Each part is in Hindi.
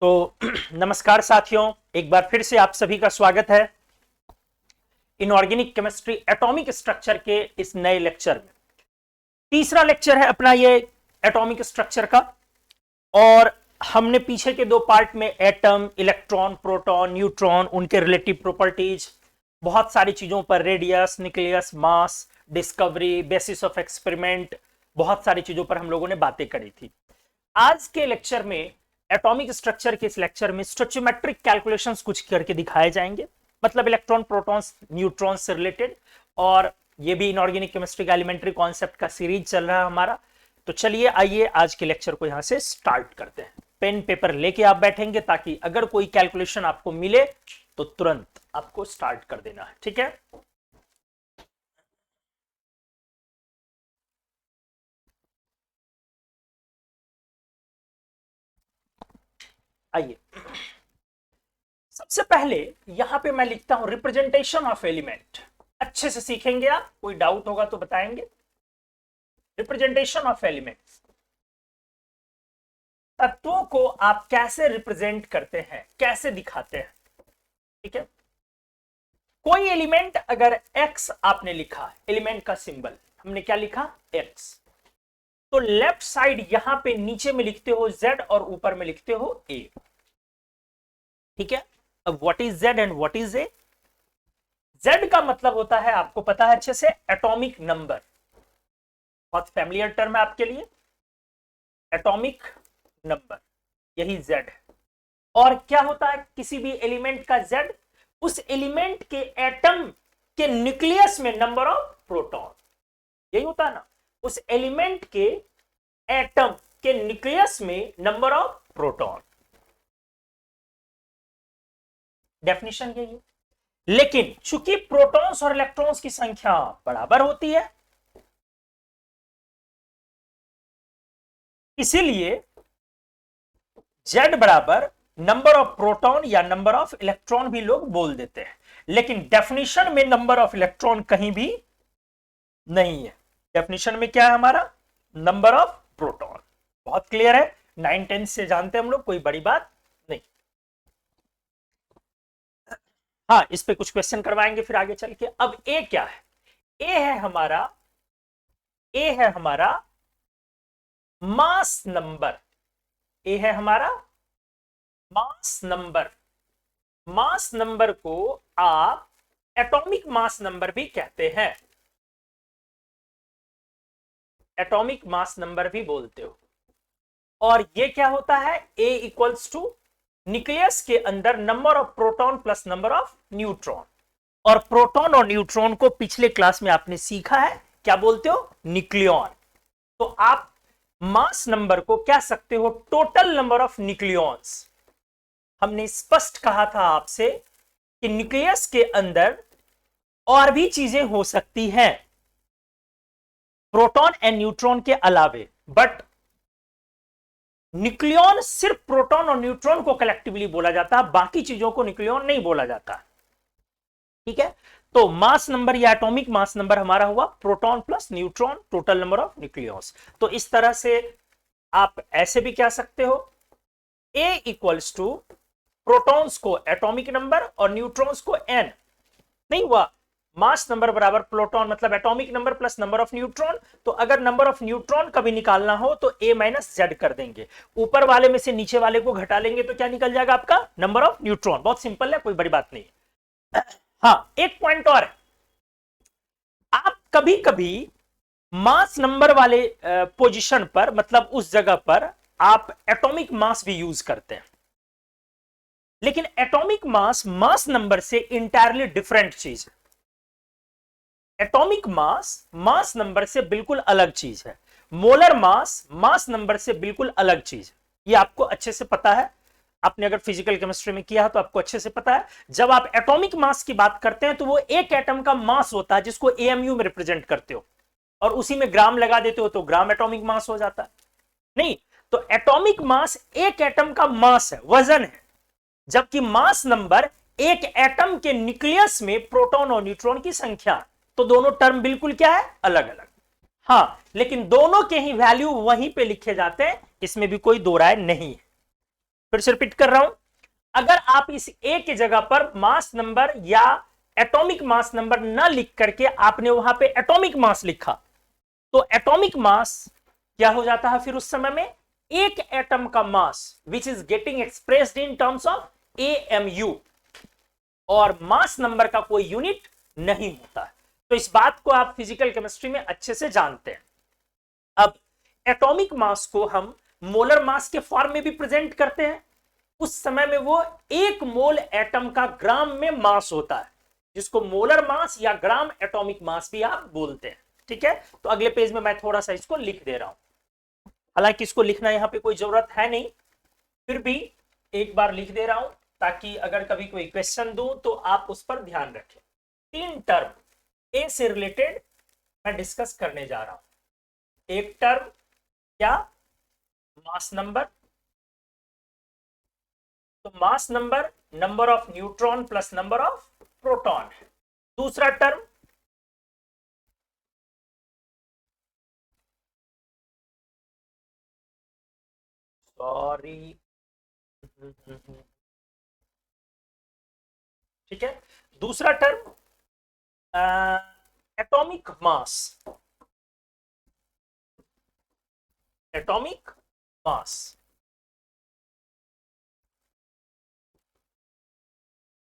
तो नमस्कार साथियों, एक बार फिर से आप सभी का स्वागत है इनऑर्गेनिक केमिस्ट्री एटॉमिक स्ट्रक्चर के इस नए लेक्चर में। तीसरा लेक्चर है अपना ये एटॉमिक स्ट्रक्चर का। और हमने पीछे के दो पार्ट में एटम, इलेक्ट्रॉन, प्रोटॉन, न्यूट्रॉन, उनके रिलेटिव प्रॉपर्टीज, बहुत सारी चीजों पर, radius, nucleus, mass, discovery, basis of experiment, बहुत सारी चीजों पर हम लोगों ने बातें करी थी। आज के लेक्चर में, एटॉमिक स्ट्रक्चर के इस लेक्चर में स्टोचियोमेट्रिक कैलकुलेशंस कुछ करके दिखाए जाएंगे, मतलब इलेक्ट्रॉन, प्रोटॉन्स, न्यूट्रॉन्स से रिलेटेड। और ये भी इनऑर्गेनिक केमिस्ट्री का एलिमेंट्री कॉन्सेप्ट का सीरीज चल रहा है हमारा। तो चलिए आइए आज के लेक्चर को यहां से स्टार्ट करते हैं। पेन पेपर लेके आप बैठेंगे ताकि अगर कोई कैलकुलेशन आपको मिले तो तुरंत आपको स्टार्ट कर देना है, ठीक है। आइए, सबसे पहले यहां पे मैं लिखता हूं रिप्रेजेंटेशन ऑफ एलिमेंट। अच्छे से सीखेंगे आप, कोई डाउट होगा तो बताएंगे। रिप्रेजेंटेशन ऑफ एलिमेंट्स, तत्वों को आप कैसे रिप्रेजेंट करते हैं, कैसे दिखाते हैं, ठीक है। कोई एलिमेंट अगर x आपने लिखा, एलिमेंट का सिंबल हमने क्या लिखा, x, तो लेफ्ट साइड यहां पे नीचे में लिखते हो z और ऊपर में लिखते हो a, ठीक है। अब what is z and what is a? z का मतलब होता है, आपको पता है अच्छे से, एटॉमिक नंबर। बहुत फैमिलियर टर्म है आपके लिए, एटॉमिक नंबर, यही z है। और क्या होता है किसी भी एलिमेंट का z? उस एलिमेंट के एटम के न्यूक्लियस में नंबर ऑफ प्रोटॉन, यही होता है ना, उस एलिमेंट के एटम के न्यूक्लियस में नंबर ऑफ प्रोटॉन। डेफिनेशन यही है। लेकिन चूंकि प्रोटॉन्स और इलेक्ट्रॉन्स की संख्या बराबर होती है, इसीलिए Z बराबर नंबर ऑफ प्रोटॉन या नंबर ऑफ इलेक्ट्रॉन भी लोग बोल देते हैं। लेकिन डेफिनेशन में नंबर ऑफ इलेक्ट्रॉन कहीं भी नहीं है। डेफिनेशन में क्या है हमारा, नंबर ऑफ प्रोटॉन। बहुत क्लियर है, 9-10 से जानते हैं हम लोग, कोई बड़ी बात नहीं। हाँ, इस पे कुछ क्वेश्चन करवाएंगे फिर आगे चल के। अब ए क्या है? ए है हमारा, ए है हमारा मास नंबर। ए है हमारा मास नंबर। मास नंबर को आप एटॉमिक मास नंबर भी कहते हैं, एटॉमिक मास नंबर भी बोलते हो। और ये क्या होता है, A इक्वल्स टू न्यूक्लियस के अंदर number of proton plus number of neutron. और प्रोटॉन और न्यूट्रॉन को पिछले क्लास में आपने सीखा है, क्या बोलते हो, न्यूक्लियॉन। तो आप मास नंबर को कह सकते हो टोटल नंबर ऑफ न्यूक्लियॉन्स। हमने स्पष्ट कहा था आपसे कि न्यूक्लियस के अंदर और भी चीजें हो सकती हैं प्रोटॉन एंड न्यूट्रॉन के अलावे, बट न्यूक्लियॉन सिर्फ प्रोटॉन और न्यूट्रॉन को कलेक्टिवली बोला जाता है, बाकी चीजों को न्यूक्लियॉन नहीं बोला जाता, ठीक है। तो मास नंबर या एटॉमिक मास नंबर हमारा हुआ proton plus neutron, total number of nucleons. तो इस तरह से आप ऐसे भी कह सकते हो, A इक्वल्स टू प्रोटॉन्स को एटॉमिक नंबर और न्यूट्रॉन्स को n। नहीं हुआ, मास नंबर बराबर प्रोटॉन मतलब atomic number plus number of neutron. तो अगर नंबर ऑफ न्यूट्रॉन कभी निकालना हो तो A माइनस Z कर देंगे, ऊपर वाले में से नीचे वाले को घटा लेंगे तो क्या निकल जाएगा आपका, नंबर ऑफ न्यूट्रॉन। बहुत सिंपल है, कोई बड़ी बात नहीं है। हाँ, एक पॉइंट और है, आप कभी कभी मास नंबर वाले पोजीशन पर, मतलब उस जगह पर आप एटॉमिक मास भी यूज करते हैं। लेकिन एटॉमिक मास मास नंबर से इंटायरली डिफरेंट चीज है। एटॉमिक मास मास नंबर से बिल्कुल अलग चीज है। मोलर मास मास नंबर से बिल्कुल अलग चीज है। ये आपको अच्छे से पता है, आपने अगर फिजिकल केमिस्ट्री में किया है तो आपको अच्छे से पता है। जब आप एटॉमिक मास की बात करते हैं तो वो एक एटम का मास होता है जिसको AMU में रिप्रेजेंट करते हो, और उसी में ग्राम लगा देते हो तो ग्राम एटॉमिक मास हो जाता है। नहीं, तो एटॉमिक मास एक एटम का मास है, वजन है, जबकि मास नंबर एक एटम के न्यूक्लियस में प्रोटॉन और न्यूट्रॉन की संख्या। तो दोनों टर्म बिल्कुल क्या है, अलग अलग। हाँ, लेकिन दोनों के ही वैल्यू वहीं पे लिखे जाते हैं, इसमें भी कोई दो राय नहीं है। फिर से रिपीट कर रहा हूं, अगर आप इस ए की जगह पर मास नंबर या एटॉमिक मास नंबर ना लिख करके आपने वहां पे एटॉमिक मास लिखा, तो एटॉमिक मास क्या हो जाता है फिर उस समय में, एक एटम का mass which is getting expressed in terms of AMU, और मास नंबर का कोई यूनिट नहीं होता है। तो इस बात को आप फिजिकल केमिस्ट्री में अच्छे से जानते हैं। अब एटॉमिक मास को हम मोलर मास के फॉर्म में भी प्रेजेंट करते हैं। उस समय में वो एक मोल एटम का ग्राम में मास होता है, जिसको मोलर मास या ग्राम एटॉमिक मास भी आप बोलते हैं। ठीक है, तो अगले पेज में मैं थोड़ा सा इसको लिख दे रहा हूं, हालांकि इसको लिखना यहां पे कोई जरूरत है नहीं, फिर भी एक बार लिख दे रहा हूं ताकि अगर कभी कोई क्वेश्चन दूं तो आप उस पर ध्यान रखें। 3 टर्म ए से रिलेटेड मैं डिस्कस करने जा रहा हूं। एक टर्म क्या, मास नंबर, तो mass number number of neutron plus number of proton है। दूसरा टर्म सॉरी ठीक है, दूसरा term atomic mass, atomic mass,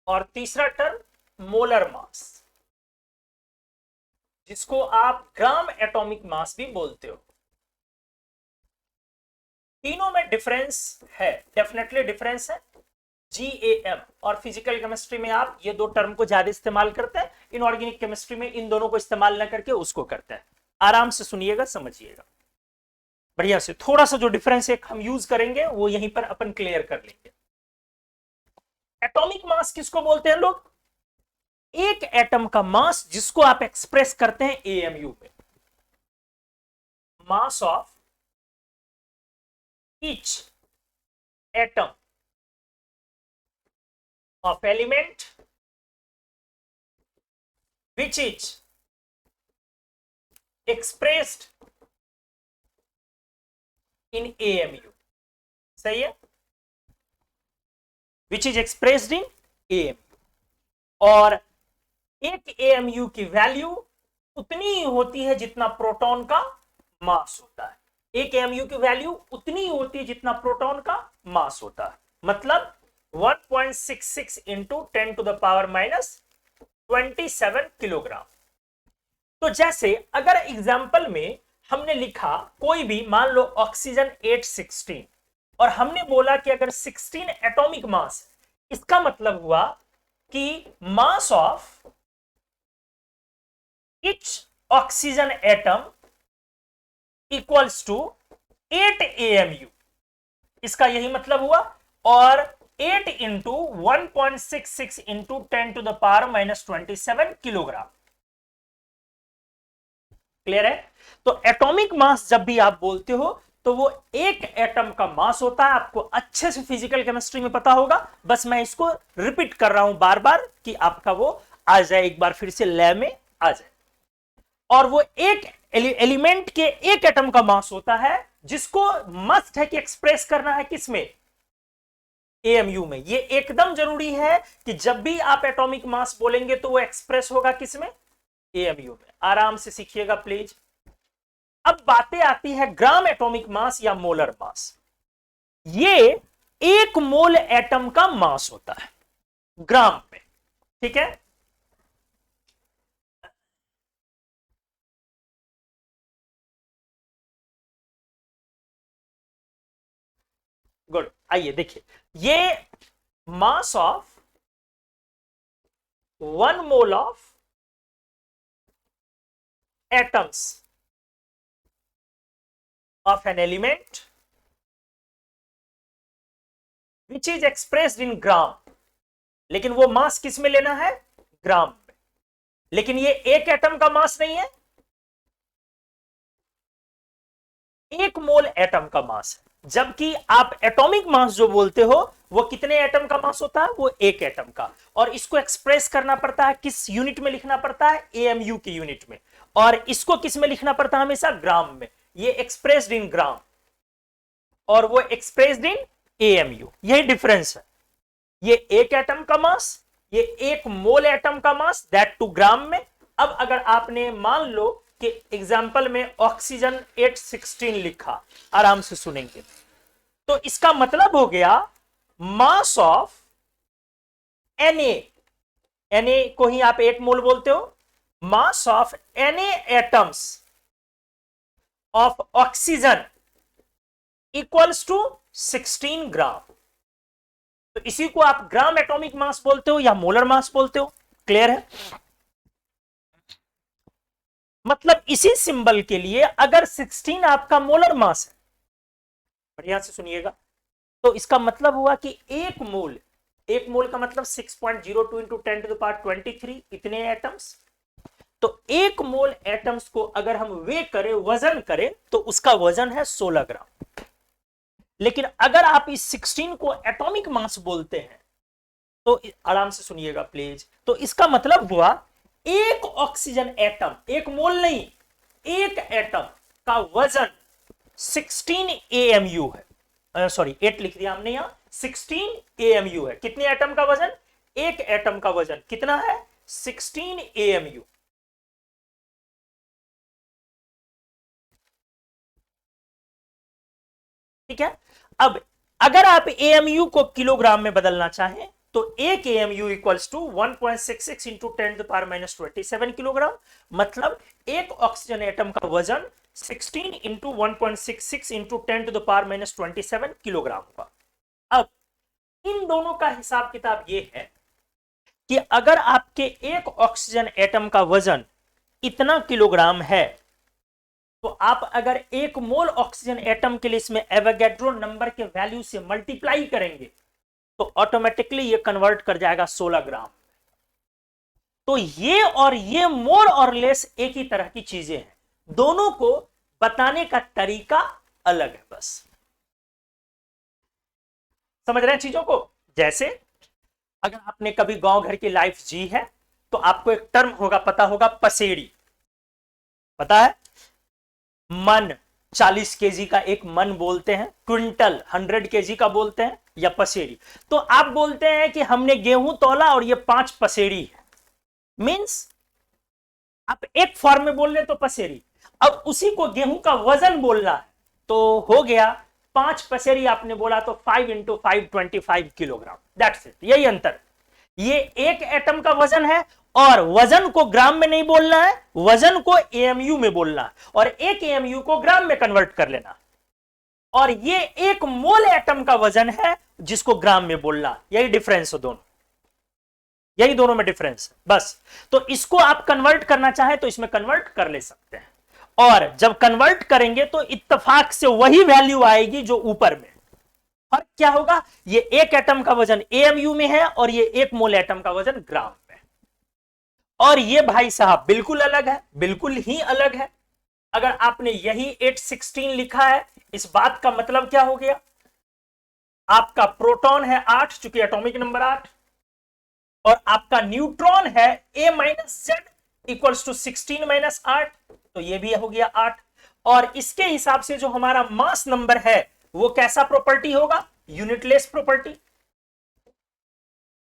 और तीसरा टर्म मोलर मास, जिसको आप ग्राम एटॉमिक मास भी बोलते हो। तीनों में डिफरेंस है, डेफिनेटली डिफरेंस है। GAM, और फिजिकल केमिस्ट्री में आप ये 2 टर्म को ज्यादा इस्तेमाल करते हैं, इनऑर्गेनिक केमिस्ट्री में इन दोनों को इस्तेमाल ना करके उसको करते हैं। आराम से सुनिएगा, समझिएगा बढ़िया से। थोड़ा सा जो डिफरेंस एक हम यूज करेंगे वो यहीं पर अपन क्लियर कर लेंगे। एटॉमिक मास किसको बोलते हैं लोग, एक एटम का मास जिसको आप एक्सप्रेस करते हैं AMU में। मास of each atom of element which is expressed in AMU, सही है, which is expressed in AMU, और एक AMU की वैल्यू उतनी ही होती है जितना प्रोटॉन का मास होता है। एक AMU की वैल्यू उतनी ही होती है जितना प्रोटॉन का मास होता है, मतलब 1.66 into 10 to the power minus 27 kilogram. तो जैसे अगर एग्जाम्पल में हमने लिखा कोई भी, मान लो ऑक्सीजन 816, और हमने बोला कि अगर 16 एटॉमिक मास, इसका मतलब हुआ कि mass of each oxygen atom equals to 8 AMU, इसका यही मतलब हुआ। और 8 into 1.66 into 10 to the power minus 27 kilogram. Clear है? तो एटॉमिक मास जब भी आप बोलते हो तो वो एक एटम का मास होता है। आपको अच्छे से फिजिकल केमिस्ट्री में पता होगा, बस मैं इसको रिपीट कर रहा हूं बार बार कि आपका वो आ जाए, एक बार फिर से लय में आ जाए। और वो एक एलिमेंट के एक एटम का मास होता है जिसको मस्ट है कि एक्सप्रेस करना है किसमें, AMU में। ये एकदम जरूरी है कि जब भी आप एटॉमिक मास बोलेंगे तो वो एक्सप्रेस होगा किसमें, AMU में। आराम से सीखिएगा प्लीज। अब बातें आती है ग्राम एटॉमिक मास या मोलर मास। ये एक मोल एटम का मास होता है ग्राम में, ठीक है। गुड, आइए देखिए, ये मास of 1 mole of atoms of an element which is expressed in gram, लेकिन वो मास किस में लेना है, ग्राम में। लेकिन ये एक एटम का मास नहीं है, एक मोल एटम का मास है। जबकि आप एटॉमिक मास जो बोलते हो वो कितने एटम का मास होता है, वो एक एटम का। और इसको एक्सप्रेस करना पड़ता है किस यूनिट में लिखना पड़ता है, AMU की यूनिट में। और इसको किस में लिखना पड़ता है, हमेशा ग्राम में। ये एक्सप्रेस्ड इन ग्राम और वो एक्सप्रेस्ड इन AMU, यही डिफरेंस है। ये एक एटम का मास, ये एक मोल एटम का मास, दैट टू ग्राम में। अब अगर आपने मान लो कि एग्जाम्पल में ऑक्सीजन 816 लिखा, आराम से सुनेंगे, तो इसका मतलब हो गया मास ऑफ Na को ही आप एक मोल बोलते हो, mass of Na atoms of oxygen equals to 16 gram. तो इसी को आप ग्राम एटॉमिक मास बोलते हो या मोलर मास बोलते हो। क्लियर है? मतलब इसी सिंबल के लिए अगर 16 आपका मोलर मास है, बढ़िया से सुनिएगा, तो इसका मतलब हुआ कि एक मोल का मतलब 6.02 इंटू 10 टू द पावर 23 इतने एटम्स। तो एक मोल एटम्स को अगर हम वे करें, वजन करें, तो उसका वजन है 16 ग्राम। लेकिन अगर आप इस 16 को एटॉमिक मास बोलते हैं, तो आराम से सुनिएगा प्लीज, तो इसका मतलब हुआ एक ऑक्सीजन एटम, एक मोल नहीं, एक एटम का वजन 16 AMU है। सॉरी 8 लिख दिया हमने यहां, 16 AMU है। कितने एटम का वजन? एक एटम का वजन कितना है? 16 AMU। ठीक है। अब अगर आप AMU को किलोग्राम में बदलना चाहें, तो एक AMU equals to 1.66 into 10 to power minus 27 kilogram. मतलब एक ऑक्सीजन एटम का वजन 16 into 1.66 into 10 to the power minus 27 kilogram होगा। अब इन दोनों का हिसाब किताब ये है कि अगर आपके एक ऑक्सीजन एटम का वजन इतना किलोग्राम है, तो आप अगर एक मोल ऑक्सीजन एटम के लिए इसमें एवोगैड्रो नंबर के वैल्यू से मल्टीप्लाई करेंगे, तो ऑटोमेटिकली ये कन्वर्ट कर जाएगा 16 ग्राम। तो ये और ये मोर और लेस एक ही तरह की चीजें हैं, दोनों को बताने का तरीका अलग है। बस समझ रहे हैं चीजों को? जैसे अगर आपने कभी गांव घर की लाइफ जी है, तो आपको एक टर्म होगा, पता होगा, पसेड़ी। पता है? मन 40 केजी का एक मन बोलते हैं, क्विंटल 100 केजी का बोलते हैं, या पसेड़ी। तो आप बोलते हैं कि हमने गेहूं तोला और ये 5 पसेड़ी है, मींस आप एक फॉर्म में बोल रहे तो पसेड़ी। अब उसी को गेहूं का वजन बोलना है, तो हो गया 5 पसेड़ी आपने बोला, तो 5 इंटू 5 25 किलोग्राम। दैट्स इट, यही अंतर। ये एक एटम का वजन है, और वजन को ग्राम में नहीं बोलना है, वजन को AMU में बोलना है, और एक AMU को ग्राम में कन्वर्ट कर लेना। और ये एक मोल एटम का वजन है, जिसको ग्राम में बोलना। यही डिफरेंस है दोनों, यही दोनों में डिफरेंस है बस। तो इसको आप कन्वर्ट करना चाहे तो इसमें कन्वर्ट कर ले सकते हैं, और जब कन्वर्ट करेंगे तो इत्तेफाक से वही वैल्यू आएगी जो ऊपर में। फर्क क्या होगा? ये एक एटम का वजन AMU में है, और ये एक मोल एटम का वजन ग्राम में। और ये भाई साहब बिल्कुल अलग है, बिल्कुल ही अलग है। अगर आपने यही 816 लिखा है, इस बात का मतलब क्या हो गया? आपका प्रोटॉन है 8, चूंकि एटॉमिक नंबर 8, और आपका न्यूट्रॉन है A minus Z equals to 16 minus 8, तो ये भी हो गया 8। और इसके हिसाब से जो हमारा मास नंबर है, वो कैसा प्रॉपर्टी होगा? Unitless property.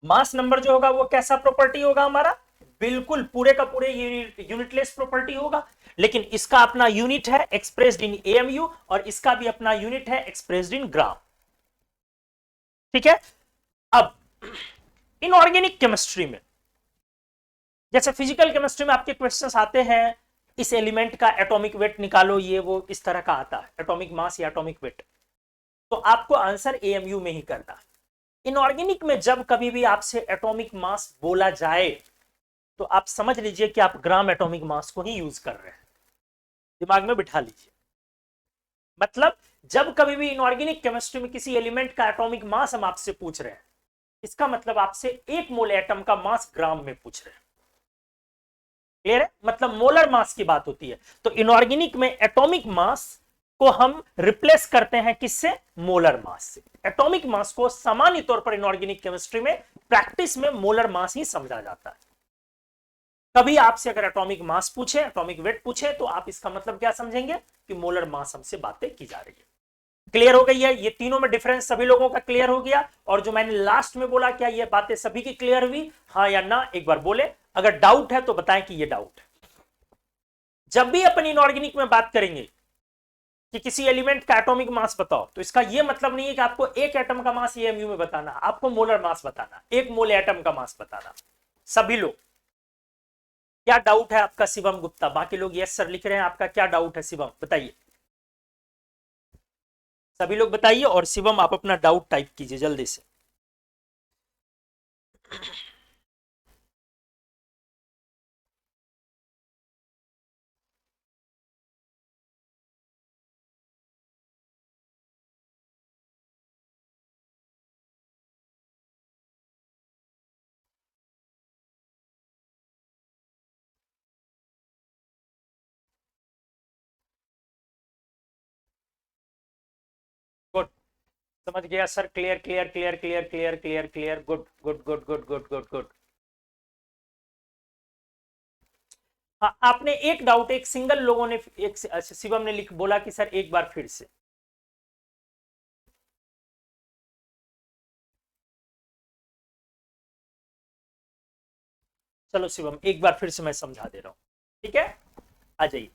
मास नंबर जो होगा वो कैसा प्रॉपर्टी होगा हमारा? बिल्कुल पूरे का पूरे यूनिटलेस प्रॉपर्टी होगा। लेकिन इसका अपना यूनिट है एक्सप्रेस्ड इन AMU, और इसका भी अपना यूनिट है एक्सप्रेस्ड इन ग्राम। ठीक है। अब इनऑर्गेनिक केमिस्ट्री में, जैसे फिजिकल केमिस्ट्री में आपके क्वेश्चंस आते हैं, इस एलिमेंट का एटॉमिक वेट निकालो, ये वो इस तरह का आता है, एटॉमिक मास या एटॉमिक वेट, तो आपको आंसर AMU में ही करना है। इनऑर्गेनिक में जब कभी भी आपसे एटॉमिक मास बोला जाए, तो आप समझ लीजिए कि आप ग्राम एटॉमिक मास को ही यूज कर रहे हैं, दिमाग में बिठा लीजिए। मतलब जब कभी भी इनऑर्गेनिक केमिस्ट्री में किसी एलिमेंट का एटॉमिक मास हम आपसे पूछ रहे हैं, इसका मतलब आपसे एक मोल एटम का मास ग्राम में पूछ रहे हैं। क्लियर है? मतलब मोलर मास की बात होती है। तो इनऑर्गेनिक में एटॉमिक मास को हम रिप्लेस करते हैं किससे? मोलर मास से। एटॉमिक मास को सामान्य तौर पर इनऑर्गेनिक केमिस्ट्री में प्रैक्टिस में मोलर मास ही समझा जाता है। कभी आपसे अगर एटॉमिक मास पूछे, एटॉमिक वेट पूछे, तो आप इसका मतलब क्या समझेंगे? कि मोलर मास हमसे बातें की जा रही है। क्लियर हो गई है? ये तीनों में डिफरेंस सभी लोगों का क्लियर हो गया? और जो मैंने लास्ट में बोला, क्या ये बातें सभी की क्लियर हुई? हाँ या ना एक बार बोले। अगर डाउट है तो बताएं कि ये डाउट है। जब भी अपन इनऑर्गेनिक में बात करेंगे कि किसी एलिमेंट का एटॉमिक मास बताओ, तो इसका ये मतलब नहीं है कि आपको एक एटम का मास एएमयू में बताना, आपको मोलर मास बताना, एक मोल एटम का मास बताना। सभी लोग, क्या डाउट है आपका? शिवम गुप्ता, बाकी लोग यस सर लिख रहे हैं, आपका क्या डाउट है शिवम बताइए। सभी लोग बताइए, और शिवम आप अपना डाउट टाइप कीजिए जल्दी से। गुड, समझ गया sir. Clear clear clear clear clear clear clear. Good good good good good good good. हाँ, आपने एक डाउट, एक सिंगल लोगों ने, एक शिवम ने लिख बोला कि सर एक बार फिर से। चलो शिवम एक बार फिर से मैं समझा दे रहा हूं, ठीक है? आ जाइए।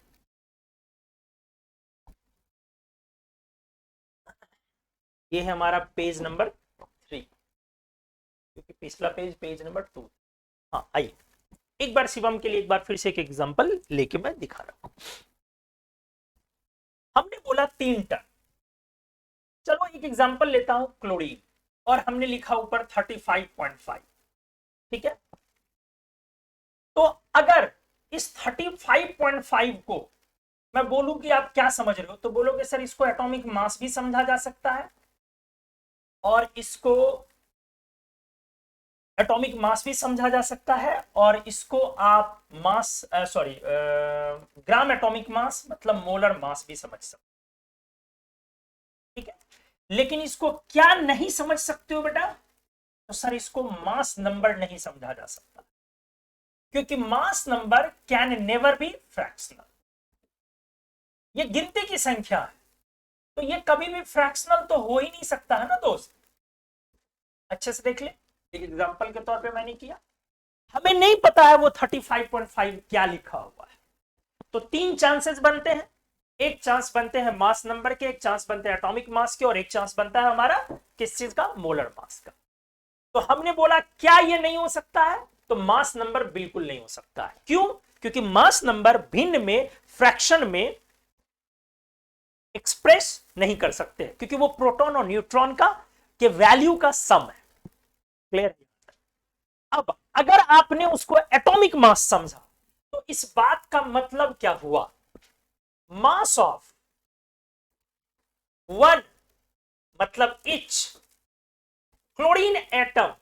ये है हमारा पेज नंबर 3, क्योंकि पिछला पेज पेज नंबर 2। हाँ आइए, एक बार शिवम के लिए एक बार फिर से एक एग्जांपल लेके मैं दिखा रहा हूं। हमने बोला 3 टर्म, चलो एक एग्जांपल लेता हूं क्लोरीन, और हमने लिखा ऊपर 35.5, ठीक है? तो अगर इस 35.5 को मैं बोलूं कि आप क्या समझ रहे हो, तो बोलोगे सर इसको एटॉमिक मास भी समझा जा सकता है, और इसको एटॉमिक मास भी समझा जा सकता है, और इसको आप mass sorry gram atomic mass मतलब मोलर मास भी समझ सकते, ठीक है? लेकिन इसको क्या नहीं समझ सकते हो बेटा? तो सर इसको मास नंबर नहीं समझा जा सकता, क्योंकि mass number can never be fractional. ये गिनती की संख्या है, तो ये कभी भी फ्रैक्शनल तो हो ही नहीं सकता है ना दोस्त। अच्छे से देख ले, एक एग्जांपल के तौर पे मैंने किया, हमें नहीं पता है वो 35.5 क्या लिखा हुआ है, तो 3 चांसेस बनते हैं। एक चांस बनते हैं मास नंबर के, एक चांस बनते हैं एटॉमिक मास के, और एक चांस बनता है हमारा किस चीज का? मोलर मास का। तो हमने बोला क्या ये नहीं हो सकता है? तो मास नंबर बिल्कुल नहीं हो सकता है। क्यों? क्योंकि मास नंबर भिन्न में, फ्रैक्शन में एक्सप्रेस नहीं कर सकते, क्योंकि वो प्रोटॉन और न्यूट्रॉन का के वैल्यू का सम है। क्लियर? अब अगर आपने उसको एटॉमिक मास समझा, तो इस बात का मतलब क्या हुआ? मास ऑफ 1 मतलब each chlorine atom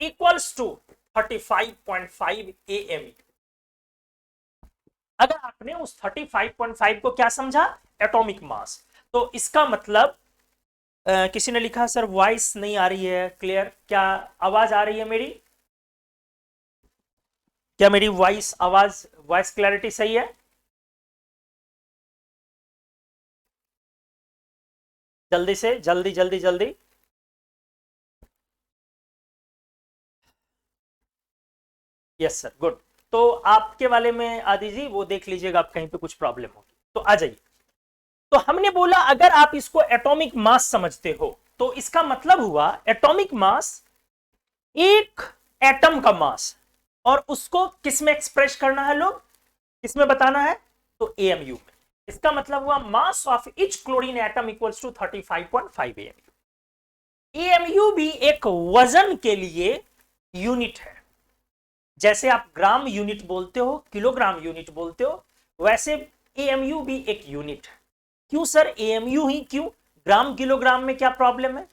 equals to 35.5 AMU। अगर आपने उस 35.5 को क्या समझा? Atomic mass. तो इसका मतलब किसी ने लिखा सर वॉइस नहीं आ रही है क्लियर, क्या आवाज आ रही है मेरी? क्या मेरी वॉइस वॉइस क्लैरिटी सही है? जल्दी से, जल्दी जल्दी जल्दी। Yes sir, good. तो आपके वाले में आदि जी वो देख लीजिएगा, आप कहीं पे कुछ प्रॉब्लम होगी तो आ जाइए। तो हमने बोला अगर आप इसको एटॉमिक मास समझते हो, तो इसका मतलब हुआ एटॉमिक मास एक एटम का मास, और उसको किस में एक्सप्रेस करना है लोग, किसमें बताना है? तो एएमयू में। इसका मतलब हुआ mass of each chlorine atom equals to 35.5 AMU. AMU भी एक वजन के लिए यूनिट है। जैसे आप ग्राम यूनिट बोलते हो, किलोग्राम यूनिट बोलते हो, वैसे एएमयू भी एक यूनिट है। क्यों सर एएमयू ही क्यों? ग्राम किलोग्राम में क्या प्रॉब्लम है?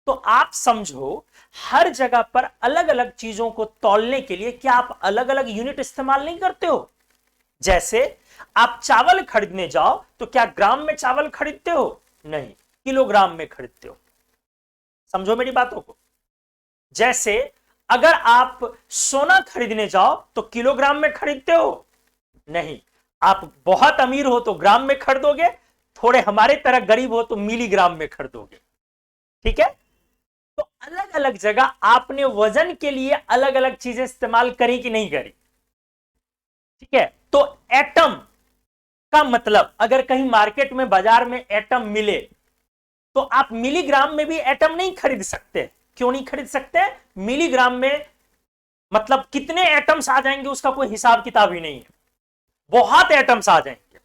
तो आप समझो, हर जगह पर अलग अलग चीजों को तौलने के लिए क्या आप अलग अलग यूनिट इस्तेमाल नहीं करते हो? जैसे आप चावल खरीदने जाओ तो क्या ग्राम में चावल खरीदते हो? नहीं, किलोग्राम में खरीदते हो। समझो मेरी बातों को। जैसे अगर आप सोना खरीदने जाओ तो किलोग्राम में खरीदते हो? नहीं, आप बहुत अमीर हो तो ग्राम में खरीदोगे, थोड़े हमारे तरह गरीब हो तो मिलीग्राम में खरीदोगे। ठीक है, तो अलग अलग जगह आपने वजन के लिए अलग अलग चीजें इस्तेमाल करी कि नहीं करी। ठीक है, तो एटम का मतलब अगर कहीं मार्केट में बाजार में एटम मिले तो आप मिलीग्राम में भी एटम नहीं खरीद सकते। क्यों नहीं खरीद सकते? मिलीग्राम में मतलब कितने एटम्स आ जाएंगे उसका कोई हिसाब किताब ही नहीं है, बहुत एटम्स आ जाएंगे,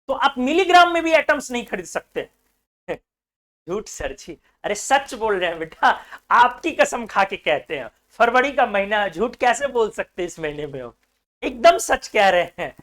तो आप मिलीग्राम में भी एटम्स नहीं खरीद सकते। झूठ सर जी, अरे सच बोल रहे हैं बेटा, आपकी कसम खा के कहते हैं, फरवरी का महीना, झूठ कैसे बोल सकते इस महीने में हम, एकदम सच कह रहे हैं।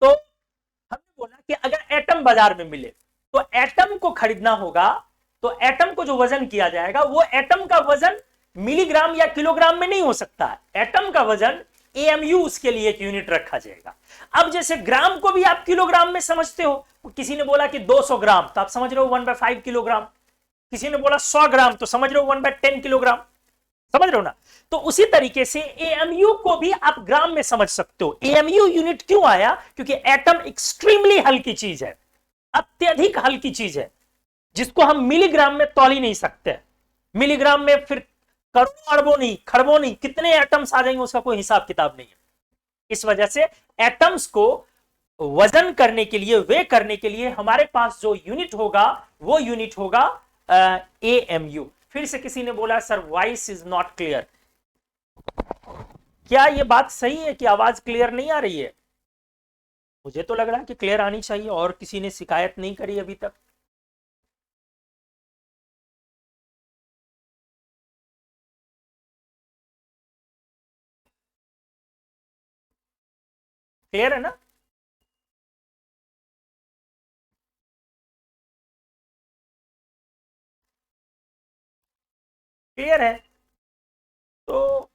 तो हमने बोला कि अगर एटम बाजार में मिले तो एटम को खरीदना होगा, तो एटम को जो वजन किया जाएगा वो एटम का वजन मिलीग्राम या किलोग्राम में नहीं हो सकता है, एटम का वजन एएमयू उसके लिए एक यूनिट रखा जाएगा। अब जैसे ग्राम को भी आप किलोग्राम में समझते हो, किसी ने बोला कि 200 ग्राम तो आप समझ रहे हो 1/5 किलोग्राम, किसी ने बोला 100 ग्राम तो समझ रहे हो 1/10 किलोग्राम, समझ रहे हो ना। तो उसी तरीके से एएमयू को भी आप ग्राम में समझ सकते हो। एएमयू यूनिट क्यों आया? क्योंकि एटम एक्सट्रीमली हल्की चीज है, अत्यधिक हल्की चीज है, जिसको हम मिलीग्राम में तौल ही नहीं सकते। मिलीग्राम में फिर करोड़ों अरबों नहीं, खरबों नहीं, कितने एटम्स आ जाएंगे उसका कोई हिसाब किताब नहीं है। इस वजह से एटम्स को वजन करने के लिए, वे करने के लिए हमारे पास जो यूनिट होगा वो यूनिट होगा एएमयू। फिर से किसी ने बोला sir voice is not clear, क्या ये बात सही है कि आवाज क्लियर नहीं आ रही है? मुझे तो लग रहा है कि क्लियर आनी चाहिए, और किसी ने शिकायत नहीं करी अभी तक। क्लियर है ना? क्लियर है तो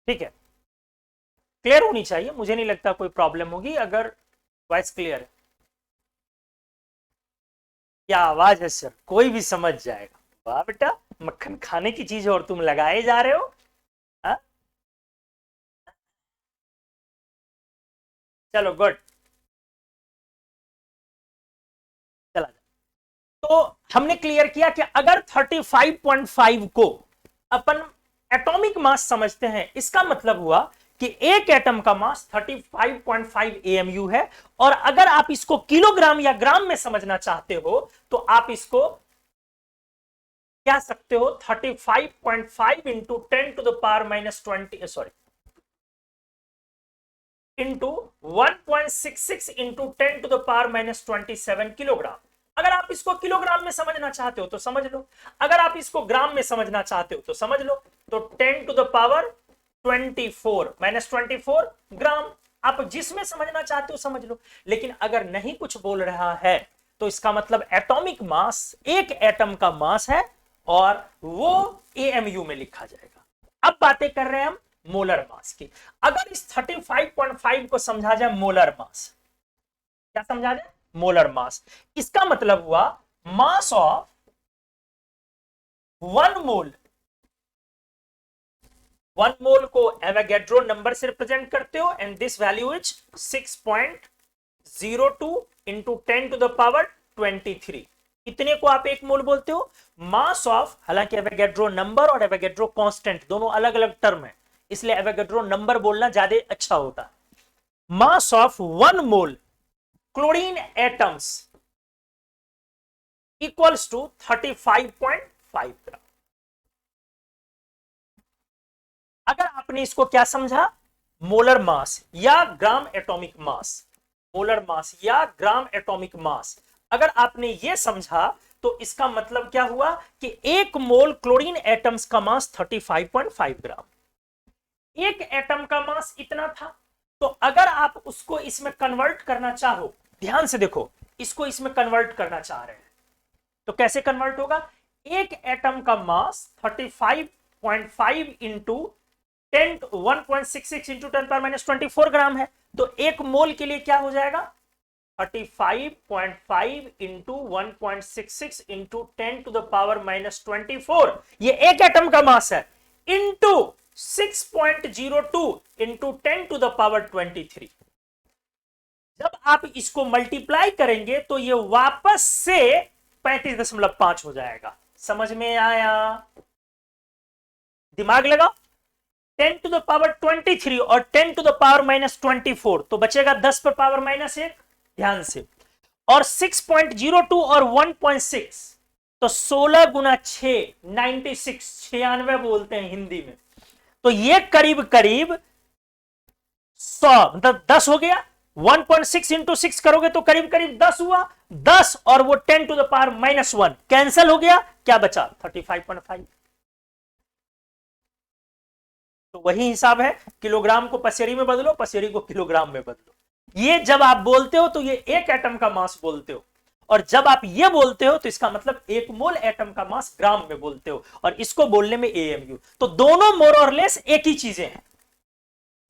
ठीक है, क्लियर होनी चाहिए, मुझे नहीं लगता कोई प्रॉब्लम होगी अगर वॉइस क्लियर है। क्या आवाज है सर, कोई भी समझ जाएगा। वाह बेटा, मक्खन खाने की चीज है और तुम लगाए जा रहे हो। हा? चलो गुड, चला जाए। तो हमने क्लियर किया कि अगर 35.5 को अपन एटॉमिक मास समझते हैं, इसका मतलब हुआ कि एक एटम का मास 35.5 एएमयू है। और अगर आप इसको किलोग्राम या ग्राम में समझना चाहते हो तो आप इसको क्या सकते हो, 35.5 into 10⁻⁻20, sorry, into 1.66 into 10⁻⁻27 kilogram. अगर आप इसको किलोग्राम में समझना चाहते हो तो समझ लो, अगर आप इसको ग्राम में समझना चाहते हो तो समझ लो। तो 10⁻24 ग्राम, आप जिसमें समझना चाहते हो समझ लो। लेकिन अगर नहीं कुछ बोल रहा है तो इसका मतलब एटॉमिक मास, एक एटम का मास है और वो एएमयू में लिखा जाएगा। अब बातें कर रहे हैं हम मोलर मास की। अगर इस 35.5 को समझा जाए मोलर मास, क्या समझा जाए? Molar mass. इसका मतलब हुआ मास ऑफ 1 मोल, 1 मोल को एवोगैड्रो नंबर से रिप्रेजेंट करते हो, and this value is 6.02 into 10⁻23। इतने को आप 1 मोल बोलते हो। मास ऑफ, हालांकि एवोगैड्रो नंबर और एवोगैड्रो कांस्टेंट दोनों अलग अलग टर्म है, इसलिए एवोगैड्रो नंबर बोलना ज्यादा अच्छा होता है। Mass of 1 mole chlorine atoms equals to 35.5 gram. अगर आपने इसको क्या समझा, मोलर मास या gram atomic mass, molar mass या ग्राम एटॉमिक मास, अगर आपने ये समझा तो इसका मतलब क्या हुआ कि 1 मोल क्लोरीन एटम्स का मास 35.5 ग्राम। एक एटम का मास इतना था, तो अगर आप उसको इसमें कन्वर्ट करना चाहो, ध्यान से देखो, इसको इसमें कन्वर्ट करना चाह रहे हैं तो कैसे कन्वर्ट होगा? एक एटम का मास 35.5 इंटू 1.66 इंटू 10⁻⁻24 ग्राम है, तो 1 मोल के लिए क्या हो जाएगा? 35.5 इंटू 1.66 इंटू 10⁻⁻24, ये एक एटम का मास है। Into 6.02 into 10⁻23। जब आप इसको मल्टीप्लाई करेंगे तो ये वापस से 35.5 हो जाएगा। समझ में आया? दिमाग लगाओ। 10⁻23 और 10⁻−24 तो बचेगा 10 पर पावर -1, ध्यान से, और 6.02 और 1.6 तो 16 गुना 6 96 बोलते हैं हिंदी में। तो ये करीब करीब 100 मतलब 10 हो गया। 1.6 इंटू 6 करोगे तो करीब करीब 10 हुआ। 10 और वो 10⁻−1 कैंसिल हो गया, क्या बचा? 35.5। तो वही हिसाब है, किलोग्राम को पसेरी में बदलो, पसेरी को किलोग्राम में बदलो। ये जब आप बोलते हो तो ये एक एटम का मास बोलते हो, और जब आप ये बोलते हो तो इसका मतलब 1 मोल एटम का मास ग्राम में बोलते हो, और इसको बोलने में एएमयू। तो दोनों मोर और लेस एक ही चीजें हैं,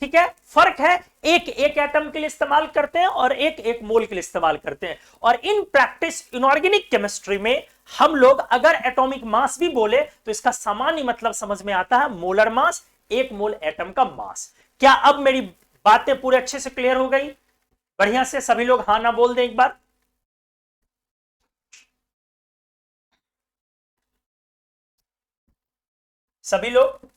ठीक है। फर्क है, एक एटम के लिए इस्तेमाल करते हैं और एक मोल के लिए इस्तेमाल करते हैं। और इन प्रैक्टिस इनऑर्गेनिक केमिस्ट्री में हम लोग अगर एटॉमिक मास भी बोले तो इसका सामान्य मतलब समझ में आता है, मोलर मास, 1 मोल एटम का मास। क्या अब मेरी बातें पूरे अच्छे से क्लियर हो गई? बढ़िया से सभी लोग हाँ ना बोल दें एक बार। सभी लोग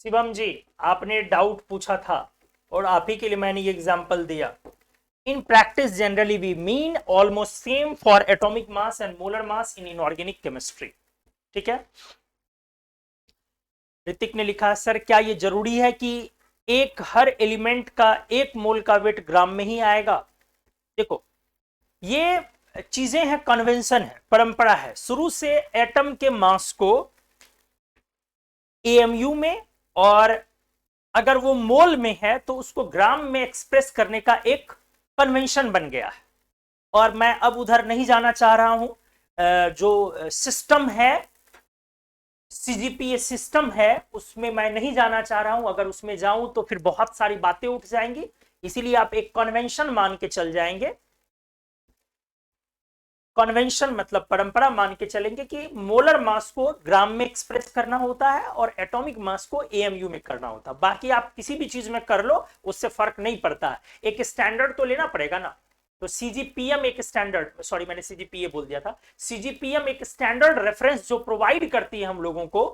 शिवम जी, आपने डाउट पूछा था और आप ही के लिए मैंने ये एग्जांपल दिया। In practice, generally we mean almost same for atomic mass and molar mass in inorganic chemistry. ठीक है। ऋतिक ने लिखा, सर क्या ये जरूरी है कि एक हर एलिमेंट का 1 मोल का वेट ग्राम में ही आएगा? देखो, ये चीजें हैं, कन्वेंशन है, परंपरा है। शुरू से एटम के मास को एएमयू में, और अगर वो मोल में है तो उसको ग्राम में एक्सप्रेस करने का एक कन्वेंशन बन गया है। और मैं अब उधर नहीं जाना चाह रहा हूं। जो सिस्टम है, सीजीपीए सिस्टम है, उसमें मैं नहीं जाना चाह रहा हूं। अगर उसमें जाऊं तो फिर बहुत सारी बातें उठ जाएंगी, इसीलिए आप एक कन्वेंशन मान के चल जाएंगे। कन्वेंशन मतलब परंपरा मान के चलेंगे कि मोलर मास को ग्राम में एक्सप्रेस करना होता है और एटॉमिक मास को एएमयू में करना होता है। बाकी आप किसी भी चीज में कर लो, उससे फर्क नहीं पड़ता है। एक स्टैंडर्ड तो लेना पड़ेगा ना। तो सीजीपीएम एक स्टैंडर्ड, सॉरी मैंने सीजीपीए बोल दिया था, सीजीपीएम एक स्टैंडर्ड रेफरेंस जो प्रोवाइड करती है हम लोगों को,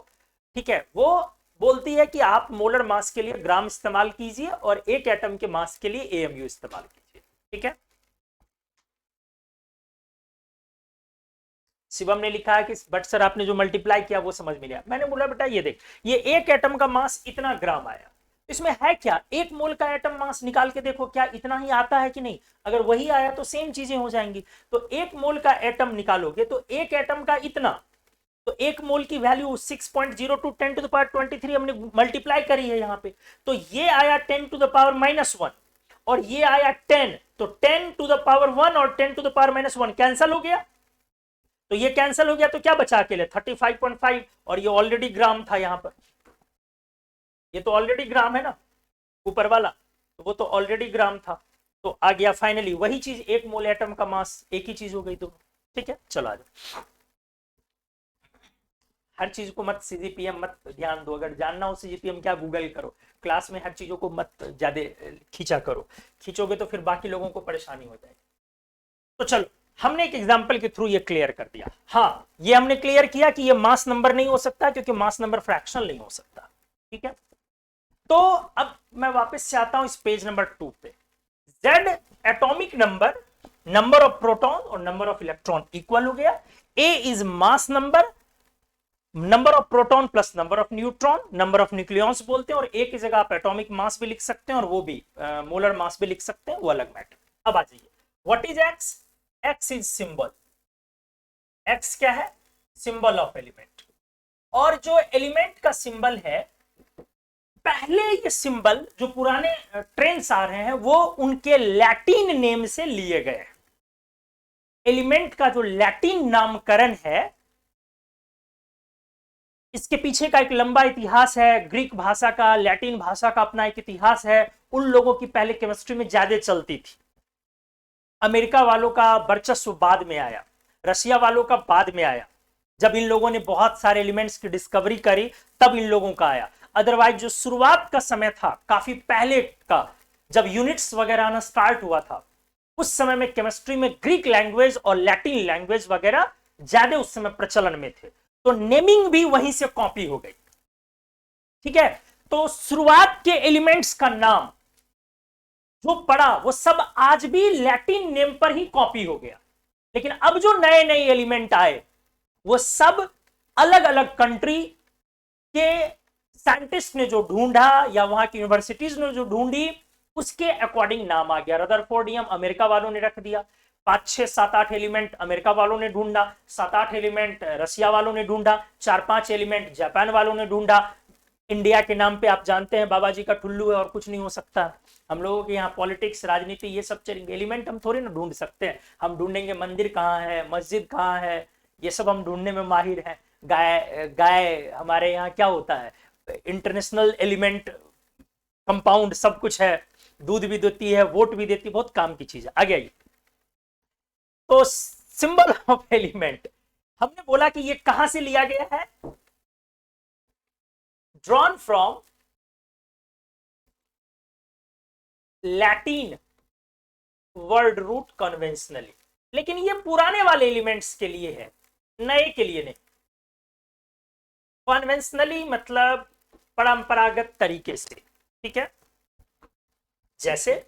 ठीक है। वो बोलती है कि आप मोलर मास के लिए ग्राम इस्तेमाल कीजिए और एक एटम के मास के लिए एएमयू इस्तेमाल कीजिए, ठीक है। शिवम ने लिखा है कि बट सर आपने जो मल्टीप्लाई किया वो समझ में लिया। मैंने बोला बेटा ये देख, ये एक एटम का मास इतना ग्राम आया, इसमें है क्या, 1 मोल का एटम मास निकाल के देखो क्या इतना ही आता है कि नहीं। अगर वही आया तो सेम चीजें हो जाएंगी। तो 1 मोल का एटम निकालोगे तो एक एटम का इतना, तो 1 मोल की वैल्यू 6.02 10⁻23 हमने मल्टीप्लाई करी है यहाँ पे। तो ये आया 10⁻−1 और ये आया 10, तो 10⁻1 और 10⁻−1 कैंसल हो गया। तो ये कैंसिल हो गया तो क्या बचा अकेले? 35.5, और ये ऑलरेडी ग्राम था यहां पर, ये तो ऑलरेडी ग्राम है ना ऊपर वाला, तो वो तो ऑलरेडी ग्राम था। तो आ गया फाइनली वही चीज, 1 मोल एटम का मास, एक ही चीज हो गई। तो ठीक है, चलो आ जाओ। हर चीज को मत सीजीपीएम मत ध्यान दो, अगर जानना हो सीजीपीएम क्या गूगल करो, क्लास में हर चीजों को मत ज्यादा खींचा करो, खींचोगे तो फिर बाकी लोगों को परेशानी हो जाएगी। तो चलो हमने एक एग्जांपल के थ्रू ये क्लियर कर दिया। हाँ, ये हमने क्लियर किया कि ये मास नंबर नहीं हो सकता क्योंकि मास नंबर फ्रैक्शनल नहीं हो सकता। ठीक है, तो अब मैं वापस से आता हूं इस पेज नंबर 2 पे। Z atomic number, number of proton और नंबर ऑफ इलेक्ट्रॉन इक्वल हो गया। A is mass number, number of proton plus number of neutron, number of nucleons बोलते हैं, और A की जगह आप एटॉमिक मास भी लिख सकते हैं और वो भी मोलर मास भी लिख सकते हैं, वो अलग मैटर। अब आ जाइए, what is X? X is symbol. X क्या है? Symbol of element. और जो एलिमेंट का सिंबल है, पहले ये सिंबल जो पुराने ट्रेंड्स आ रहे हैं वो उनके लैटिन नेम से लिए गए। एलिमेंट का जो लैटिन नामकरण है, इसके पीछे का एक लंबा इतिहास है। ग्रीक भाषा का, लैटिन भाषा का अपना एक इतिहास है। उन लोगों की पहले केमिस्ट्री में ज्यादा चलती थी। अमेरिका वालों का वर्चस्व बाद में आया, रशिया वालों का बाद में आया। जब इन लोगों ने बहुत सारे एलिमेंट्स की डिस्कवरी करी तब इन लोगों का आया। अदरवाइज जो शुरुआत का समय था, काफी पहले का, जब यूनिट्स वगैरह आना स्टार्ट हुआ था, उस समय में केमिस्ट्री में ग्रीक लैंग्वेज और लैटिन लैंग्वेज वगैरह ज्यादा उस समय प्रचलन में थे, तो नेमिंग भी वहीं से कॉपी हो गई। ठीक है, तो शुरुआत के एलिमेंट्स का नाम जो पड़ा वो सब आज भी लैटिन नेम पर ही कॉपी हो गया। लेकिन अब जो नए नए एलिमेंट आए वो सब अलग अलग कंट्री के साइंटिस्ट ने जो ढूंढा या वहां की यूनिवर्सिटीज ने जो ढूंढी उसके अकॉर्डिंग नाम आ गया। रदरफोर्डियम अमेरिका वालों ने रख दिया, 5, 6, 7, 8 एलिमेंट अमेरिका वालों ने ढूंढा, 7, 8 एलिमेंट रशिया वालों ने ढूंढा, 4, 5 एलिमेंट जापान वालों ने ढूंढा। इंडिया के नाम पे आप जानते हैं बाबा जी का ठुल्लू है और कुछ नहीं हो सकता। हम लोगों के यहाँ पॉलिटिक्स, राजनीति, ये सब चलेंगे। एलिमेंट हम थोड़ी ना ढूंढ सकते हैं, हम ढूंढेंगे मंदिर कहाँ है, मस्जिद कहाँ है, ये सब हम ढूंढने में माहिर हैं। गाय हमारे यहाँ क्या होता है, इंटरनेशनल एलिमेंट कंपाउंड सब कुछ है, दूध भी देती है, वोट भी देती है, बहुत काम की चीज है। आगे आइए, तो सिंबल ऑफ एलिमेंट हमने बोला कि ये कहां से लिया गया है, drawn from Latin word root conventionally. लेकिन ये पुराने वाले एलिमेंट्स के लिए है, नए के लिए नहीं। कन्वेंशनली मतलब परंपरागत तरीके से। ठीक है, जैसे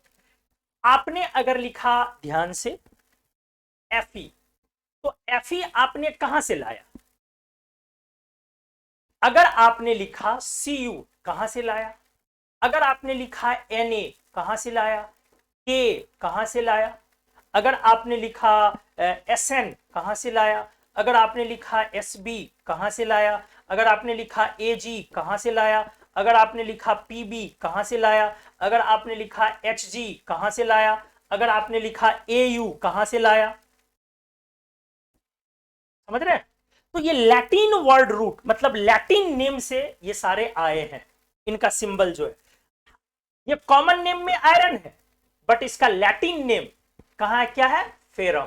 आपने अगर लिखा ध्यान से Fe, तो Fe आपने कहां से लाया? अगर आपने लिखा Cu कहां से लाया? अगर आपने लिखा Na कहां से लाया? K कहां से लाया? अगर आपने लिखा Sn कहां से लाया? अगर आपने लिखा Sb कहां से लाया? अगर आपने लिखा Ag कहां से लाया? अगर आपने लिखा Pb कहां से लाया? अगर आपने लिखा Hg कहां से लाया? अगर आपने लिखा Au कहां से लाया? समझ रहे हैं? तो ये लैटिन वर्ड रूट मतलब लैटिन नेम से ये सारे आए हैं। इनका सिंबल जो है, ये कॉमन नेम में आयरन है, बट इसका लैटिन नेम कहां है, क्या है? फेरम।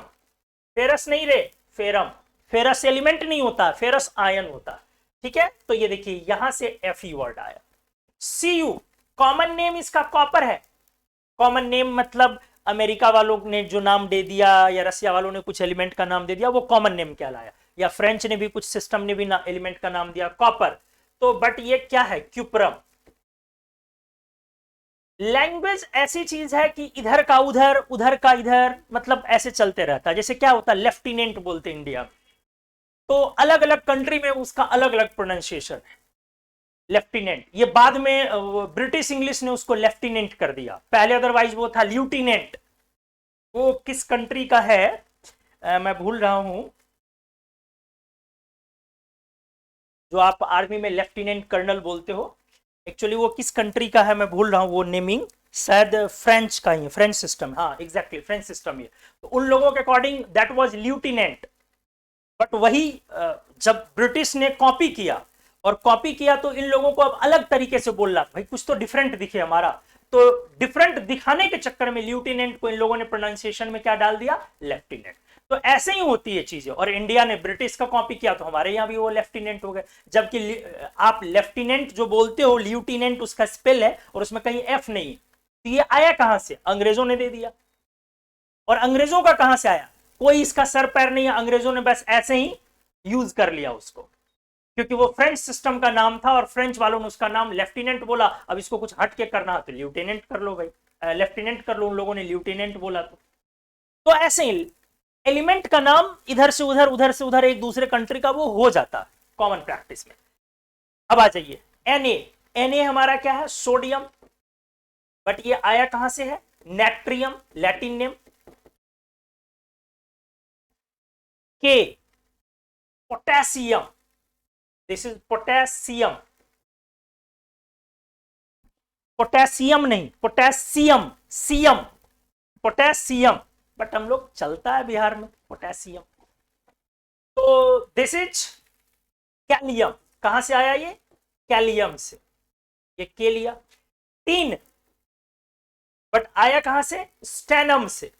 फेरस नहीं रे, फेरम। फेरस एलिमेंट नहीं होता, फेरस आयन होता। ठीक है, तो ये देखिए यहां से Fe वर्ड आया। Cu कॉमन नेम इसका कॉपर है। कॉमन नेम मतलब अमेरिका वालों ने जो नाम दे दिया या रशिया वालों ने कुछ एलिमेंट का नाम दे दिया, वो कॉमन नेम कहलाया। या फ्रेंच ने भी कुछ सिस्टम ने भी एलिमेंट का नाम दिया कॉपर। तो बट ये क्या है? क्यूप्रम। लैंग्वेज ऐसी चीज है कि इधर का उधर, उधर का इधर, मतलब ऐसे चलते रहता है। जैसे क्या होता है, लेफ्टिनेंट बोलते इंडिया में, तो अलग अलग कंट्री में उसका अलग अलग प्रोनाउंसिएशन है। लेफ्टिनेंट, ये बाद में ब्रिटिश इंग्लिश ने उसको लेफ्टिनेंट कर दिया, पहले अदरवाइज वो था ल्यूटिनेंट। वो किस कंट्री का है मैं भूल रहा हूं, जो आप आर्मी में लेफ्टिनेंट कर्नल बोलते हो, एक्चुअली वो किस कंट्री का है मैं भूल रहा हूं। वो नेमिंग शायद फ्रेंच का ही है, फ्रेंच सिस्टम। हाँ एग्जैक्टली, फ्रेंच सिस्टम ये। तो उन लोगों के according that was lieutenant. But वही जब ब्रिटिश ने कॉपी किया और कॉपी किया तो इन लोगों को अब अलग तरीके से बोलना, भाई कुछ तो डिफरेंट दिखे हमारा। तो डिफरेंट दिखाने के चक्कर में ल्यूटिनेंट को इन लोगों ने प्रोनाउंसिएशन में क्या डाल दिया? लेफ्टिनेंट। तो ऐसे ही होती है चीजें, और इंडिया ने ब्रिटिश का कॉपी किया तो हमारे यहाँ भी वो लेफ्टिनेंट हो गए। जबकि आप लेफ्टिनेंट जो बोलते हो, ल्यूटिनेंट उसका स्पेल है और उसमें कहीं एफ नहीं, तो ये आया कहां से? अंग्रेजों ने दे दिया। और अंग्रेजों का कहां से आया? कोई इसका सर पैर नहीं है, अंग्रेजों ने बस ऐसे ही यूज कर लिया उसको, क्योंकि वो फ्रेंच सिस्टम का नाम था और फ्रेंच वालों ने उसका नाम लेफ्टिनेंट बोला। अब इसको कुछ हट के करना है तो ल्यूटेनेंट कर लो भाई, लेफ्टिनेंट कर लो, उन लोगों ने ल्यूटेनेंट बोला तो ऐसे ही एलिमेंट का नाम इधर से उधर, उधर से उधर, एक दूसरे कंट्री का वो हो जाता कॉमन प्रैक्टिस में। अब आ जाइए Na। Na हमारा क्या है? सोडियम। बट ये आया कहां से है? Natrium, Latin name. K, potassium, this is potassium. Potassium नहीं, पोटेशियम, सीएम, पोटेशियम। बट हम लोग चलता है बिहार में पोटेशियम। तो दिस इज कैलियम। कहां से आया ये? कैलियम से। ये के लिया। टीन, बट आया कहां से? स्टेनम से।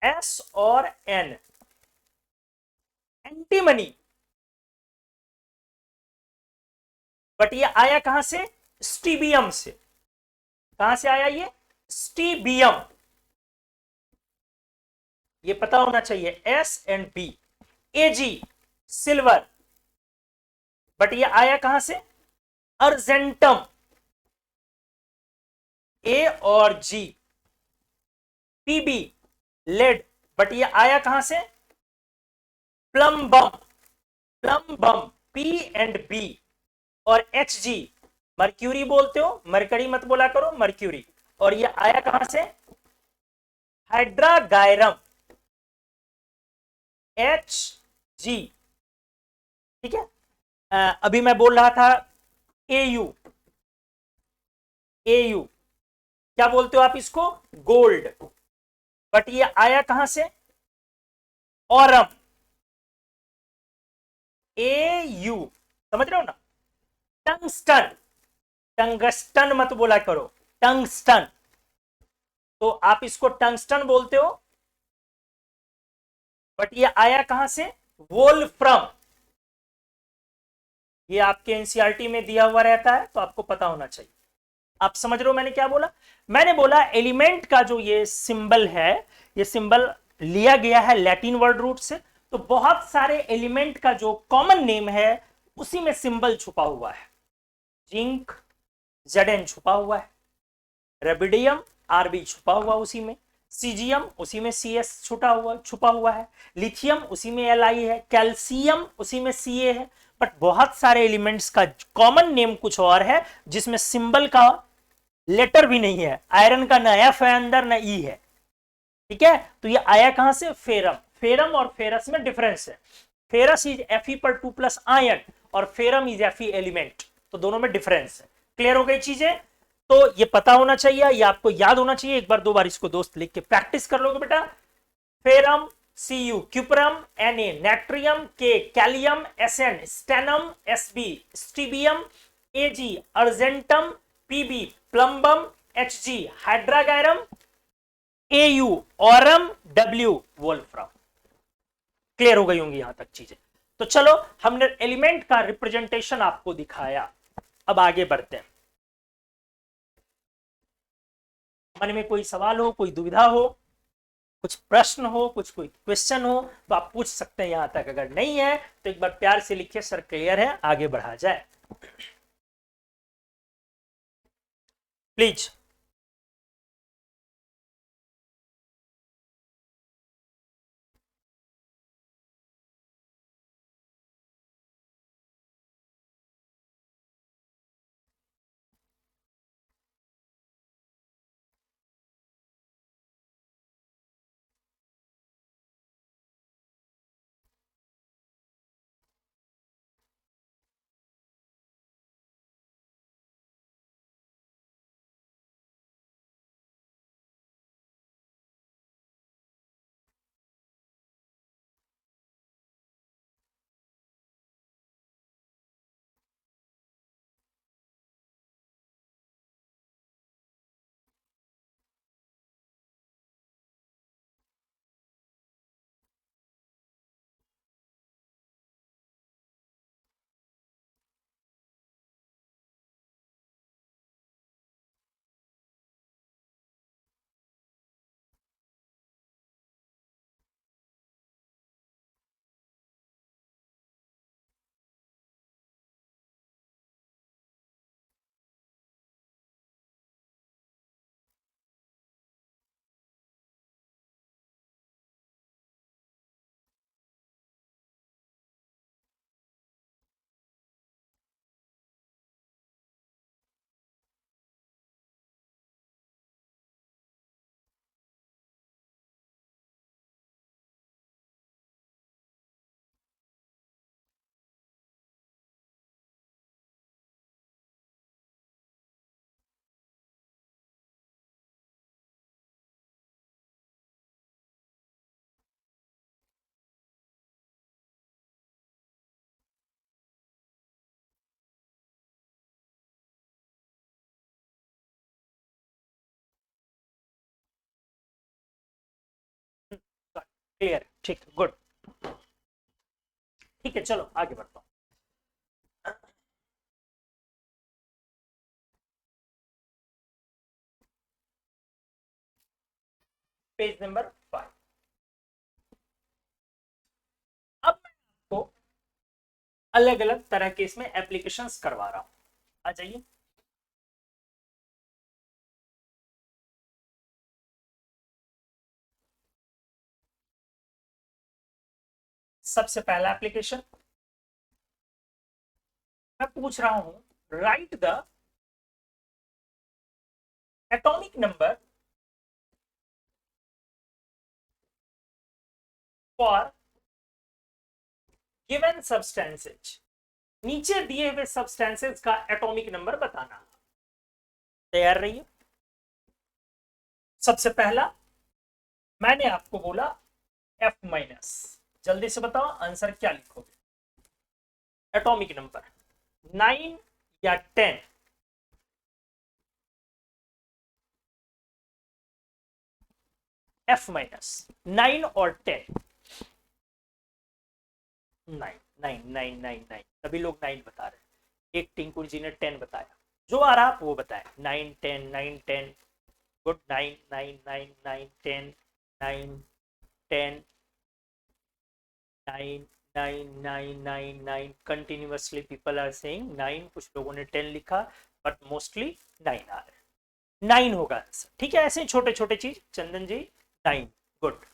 एस और एन। एंटीमनी, बट ये आया कहां से? स्टीबियम से। कहां से आया ये? स्टीबियम। ये पता होना चाहिए, S and B. AG, silver, but ये आया कहां से? अर्जेंटम। ए और जी। पीबी, लेड, बट ये आया कहां से? Plumbum. Plumbum, P and B. और एच जी, मर्क्यूरी बोलते हो, मरकरी मत बोला करो, मर्क्यूरी। और ये आया कहां से? हाइड्रागायरम, एच जी। ठीक है। अभी मैं बोल रहा था एयू। एयू क्या बोलते हो आप इसको? गोल्ड। बट ये आया कहां से? Aurum, A you. समझ रहे हो ना? टंगस्टन, टंगस्टन मत बोला करो, टंगस्टन। तो आप इसको टंगस्टन बोलते हो, बट ये आया कहां से? वोल्फ्रम। ये आपके एनसीईआरटी में दिया हुआ रहता है, तो आपको पता होना चाहिए। आप समझ रहे हो मैंने क्या बोला? मैंने बोला एलिमेंट का जो ये सिंबल है, ये सिंबल लिया गया है लैटिन वर्ड रूट से। तो बहुत सारे एलिमेंट का जो कॉमन नेम है उसी में सिंबल छुपा हुआ है। जिंक, Zn छुपा हुआ है। रेबिडियम, Rb छुपा हुआ उसी में। सीजियम उसी में Cs छुपा हुआ है। लिथियम उसी में Li है। कैल्शियम उसी में Ca है। बट बहुत सारे एलिमेंट्स का कॉमन नेम कुछ और है, जिसमें सिंबल का लेटर भी नहीं है। आयरन का ना एफ है अंदर, ना ई है। ठीक है। तो ये आया कहां से? फेरम। फेरम और फेरस में डिफरेंस है। फेरस इज Fe पर 2+ आयन और फेरम इज Fe एलिमेंट, तो दोनों में डिफरेंस है। क्लियर हो गई चीजें? तो ये पता होना चाहिए, ये आपको याद होना चाहिए। एक बार दो बार इसको दोस्त लिख के प्रैक्टिस कर लोगे बेटा। Ferrum, Cu cuprum, Na natrium, K kalium, Sn stannum, Sb stibium, Ag argentum, Pb plumbum, Hg hydrargyrum, Au aurum, W wolfram. Clear हो गई होंगी यहां तक चीजें? तो चलो, हमने एलिमेंट का रिप्रेजेंटेशन आपको दिखाया। अब आगे बढ़ते हैं। मन में कोई सवाल हो, कोई दुविधा हो, कुछ प्रश्न हो, कुछ कोई क्वेश्चन हो, तो आप पूछ सकते हैं यहां तक। अगर नहीं है तो एक बार प्यार से लिखिए, सर क्लियर है, आगे बढ़ा जाए प्लीज। क्लियर, ठीक, गुड। ठीक है, चलो आगे बढ़ता हूं। Page number 5। अब मैं आपको अलग अलग तरह के इसमें एप्लीकेशंस करवा रहा हूं। आ जाइए। सबसे पहला एप्लीकेशन मैं पूछ रहा हूं, right the atomic number for given substances. नीचे दिए हुए सब्सटेंसेज का एटॉमिक नंबर बताना। तैयार रहिए। सबसे पहला मैंने आपको बोला F-। जल्दी से बताओ आंसर क्या लिखोगे। एटॉमिक नंबर 9 या 10? F-, 9 और 10? 9, 9, 9, 9, 9, सभी लोग 9 बता रहे हैं। एक टिंकू जी ने 10 बताया। जो आ रहा वो बताए। 9, 10, 9, 10। Good. 9, 9, 9, 9, 10, 9, 10, 9, 9, 9, 9, 9। Continuously people are saying 9। कुछ लोगों ने 10 लिखा, बट मोस्टली 9 आ रहे हैं। 9 होगा आंसर। ठीक है, ऐसे छोटे छोटे चीज। चंदन जी 9। गुड।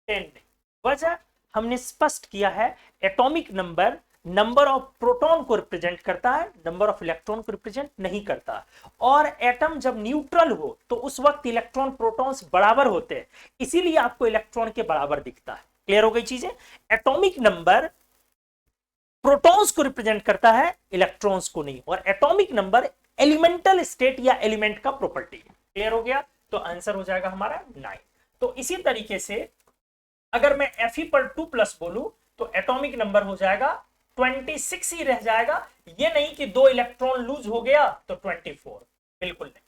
10 नहीं। वजह हमने स्पष्ट किया है, atomic number number of proton को रिप्रेजेंट करता है, नंबर ऑफ इलेक्ट्रॉन को रिप्रेजेंट नहीं करता। और एटम जब न्यूट्रल हो तो उस वक्त इलेक्ट्रॉन प्रोटॉन्स बराबर होते हैं, इसीलिए आपको इलेक्ट्रॉन के बराबर दिखता है। क्लियर हो गई चीजें। एटॉमिक नंबर प्रोटॉन्स को रिप्रेजेंट करता है, इलेक्ट्रॉन्स को नहीं। और एटॉमिक नंबर एलिमेंटल स्टेट या एलिमेंट का प्रॉपर्टी है। क्लियर हो गया। तो आंसर हो जाएगा हमारा 9। तो इसी तरीके से अगर मैं Fe पर 2+ बोलूं तो एटॉमिक नंबर हो जाएगा 26 ही रह जाएगा। ये नहीं कि 2 इलेक्ट्रॉन लूज हो गया तो 24। बिल्कुल नहीं।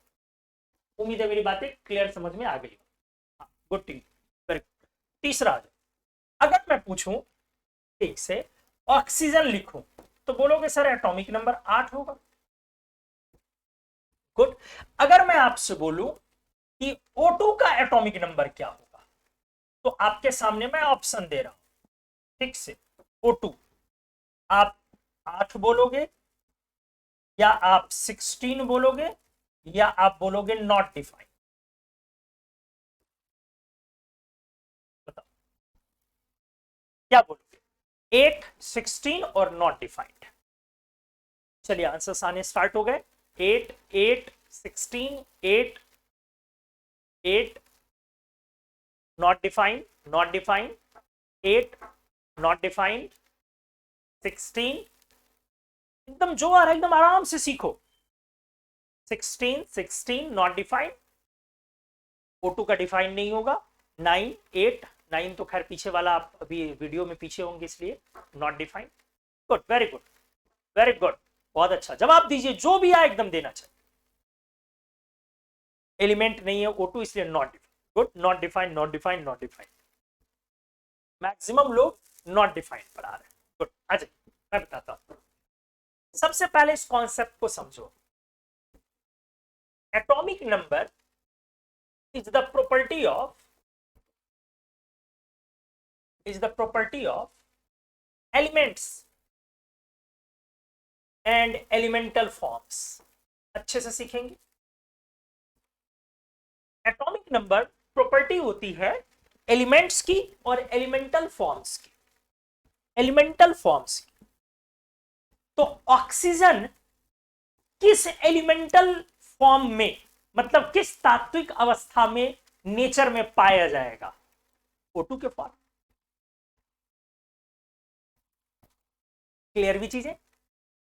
उम्मीद है मेरी बातें क्लियर समझ में आ गई। Good team, very good. तीसरा, अगर मैं पूछूं ठीक से ऑक्सीजन लिखूं तो बोलोगे सर एटॉमिक नंबर 8 होगा। गुड। अगर मैं आपसे बोलूं कि O2 का एटॉमिक नंबर क्या होगा तो आपके सामने मैं ऑप्शन दे रहा हूं। ठीक से O2 आप 8 बोलोगे, या आप 16 बोलोगे, या आप बोलोगे नॉट डिफाइंड। बताओ क्या बोलोगे। 8, 16 और नॉट डिफाइंड। चलिए आंसर्स आने स्टार्ट हो गए। 8, 8, 16, 8, 8 not defined, not defined, 8 not defined, 16। एकदम जो आ रहा है एकदम आराम से सीखो। 16, 16 नॉट डिफाइंड, O2 का डिफाइंड नहीं होगा। 9, 8, 9 तो खैर पीछे वाला, आप अभी वीडियो में पीछे होंगे इसलिए not defined. Good, very good, very good. बहुत अच्छा जवाब दीजिए, जो भी आए एकदम देना चाहिए। एलिमेंट नहीं है O2 इसलिए not defined. Good. Not defined, not defined, not defined. Maximum लोग नॉट डिफाइंड पर आ रहे हैं। गुड। अच्छा मैं बताता हूं। सबसे पहले इस कॉन्सेप्ट को समझो। Atomic number is the property of elements and elemental forms। अच्छे से सीखेंगे। एटॉमिक नंबर प्रॉपर्टी होती है एलिमेंट्स की और एलिमेंटल फॉर्म्स की। एलिमेंटल फॉर्म्स की तो ऑक्सीजन किस एलिमेंटल फॉर्म में, मतलब किस तात्विक अवस्था में नेचर में पाया जाएगा। O2 के फॉर्म। क्लियर भी चीजें।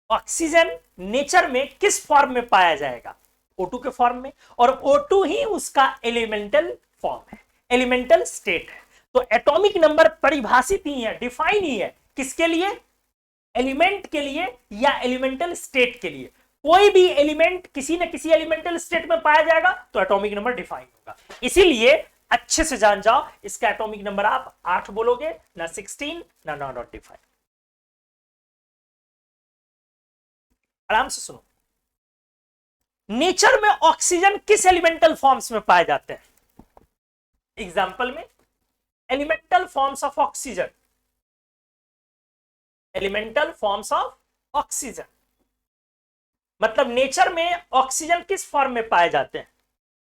ऑक्सीजन नेचर में किस फॉर्म में पाया जाएगा। O2 के फॉर्म में। और O2 ही उसका एलिमेंटल फॉर्म है, एलिमेंटल स्टेट है। तो एटॉमिक नंबर परिभाषित ही है, डिफाइन ही है किसके लिए, एलिमेंट के लिए या एलिमेंटल स्टेट के लिए। कोई भी एलिमेंट किसी न किसी एलिमेंटल स्टेट में पाया जाएगा तो एटॉमिक नंबर डिफाइन होगा। इसीलिए अच्छे से जान जाओ, इसका एटॉमिक नंबर आप 8 बोलोगे, ना 16 ना 95। आराम से सुनो। नेचर में ऑक्सीजन किस एलिमेंटल फॉर्म्स में पाए जाते हैं? एग्जाम्पल में elemental forms of oxygen, elemental forms of oxygen मतलब नेचर में ऑक्सीजन किस फॉर्म में पाए जाते हैं?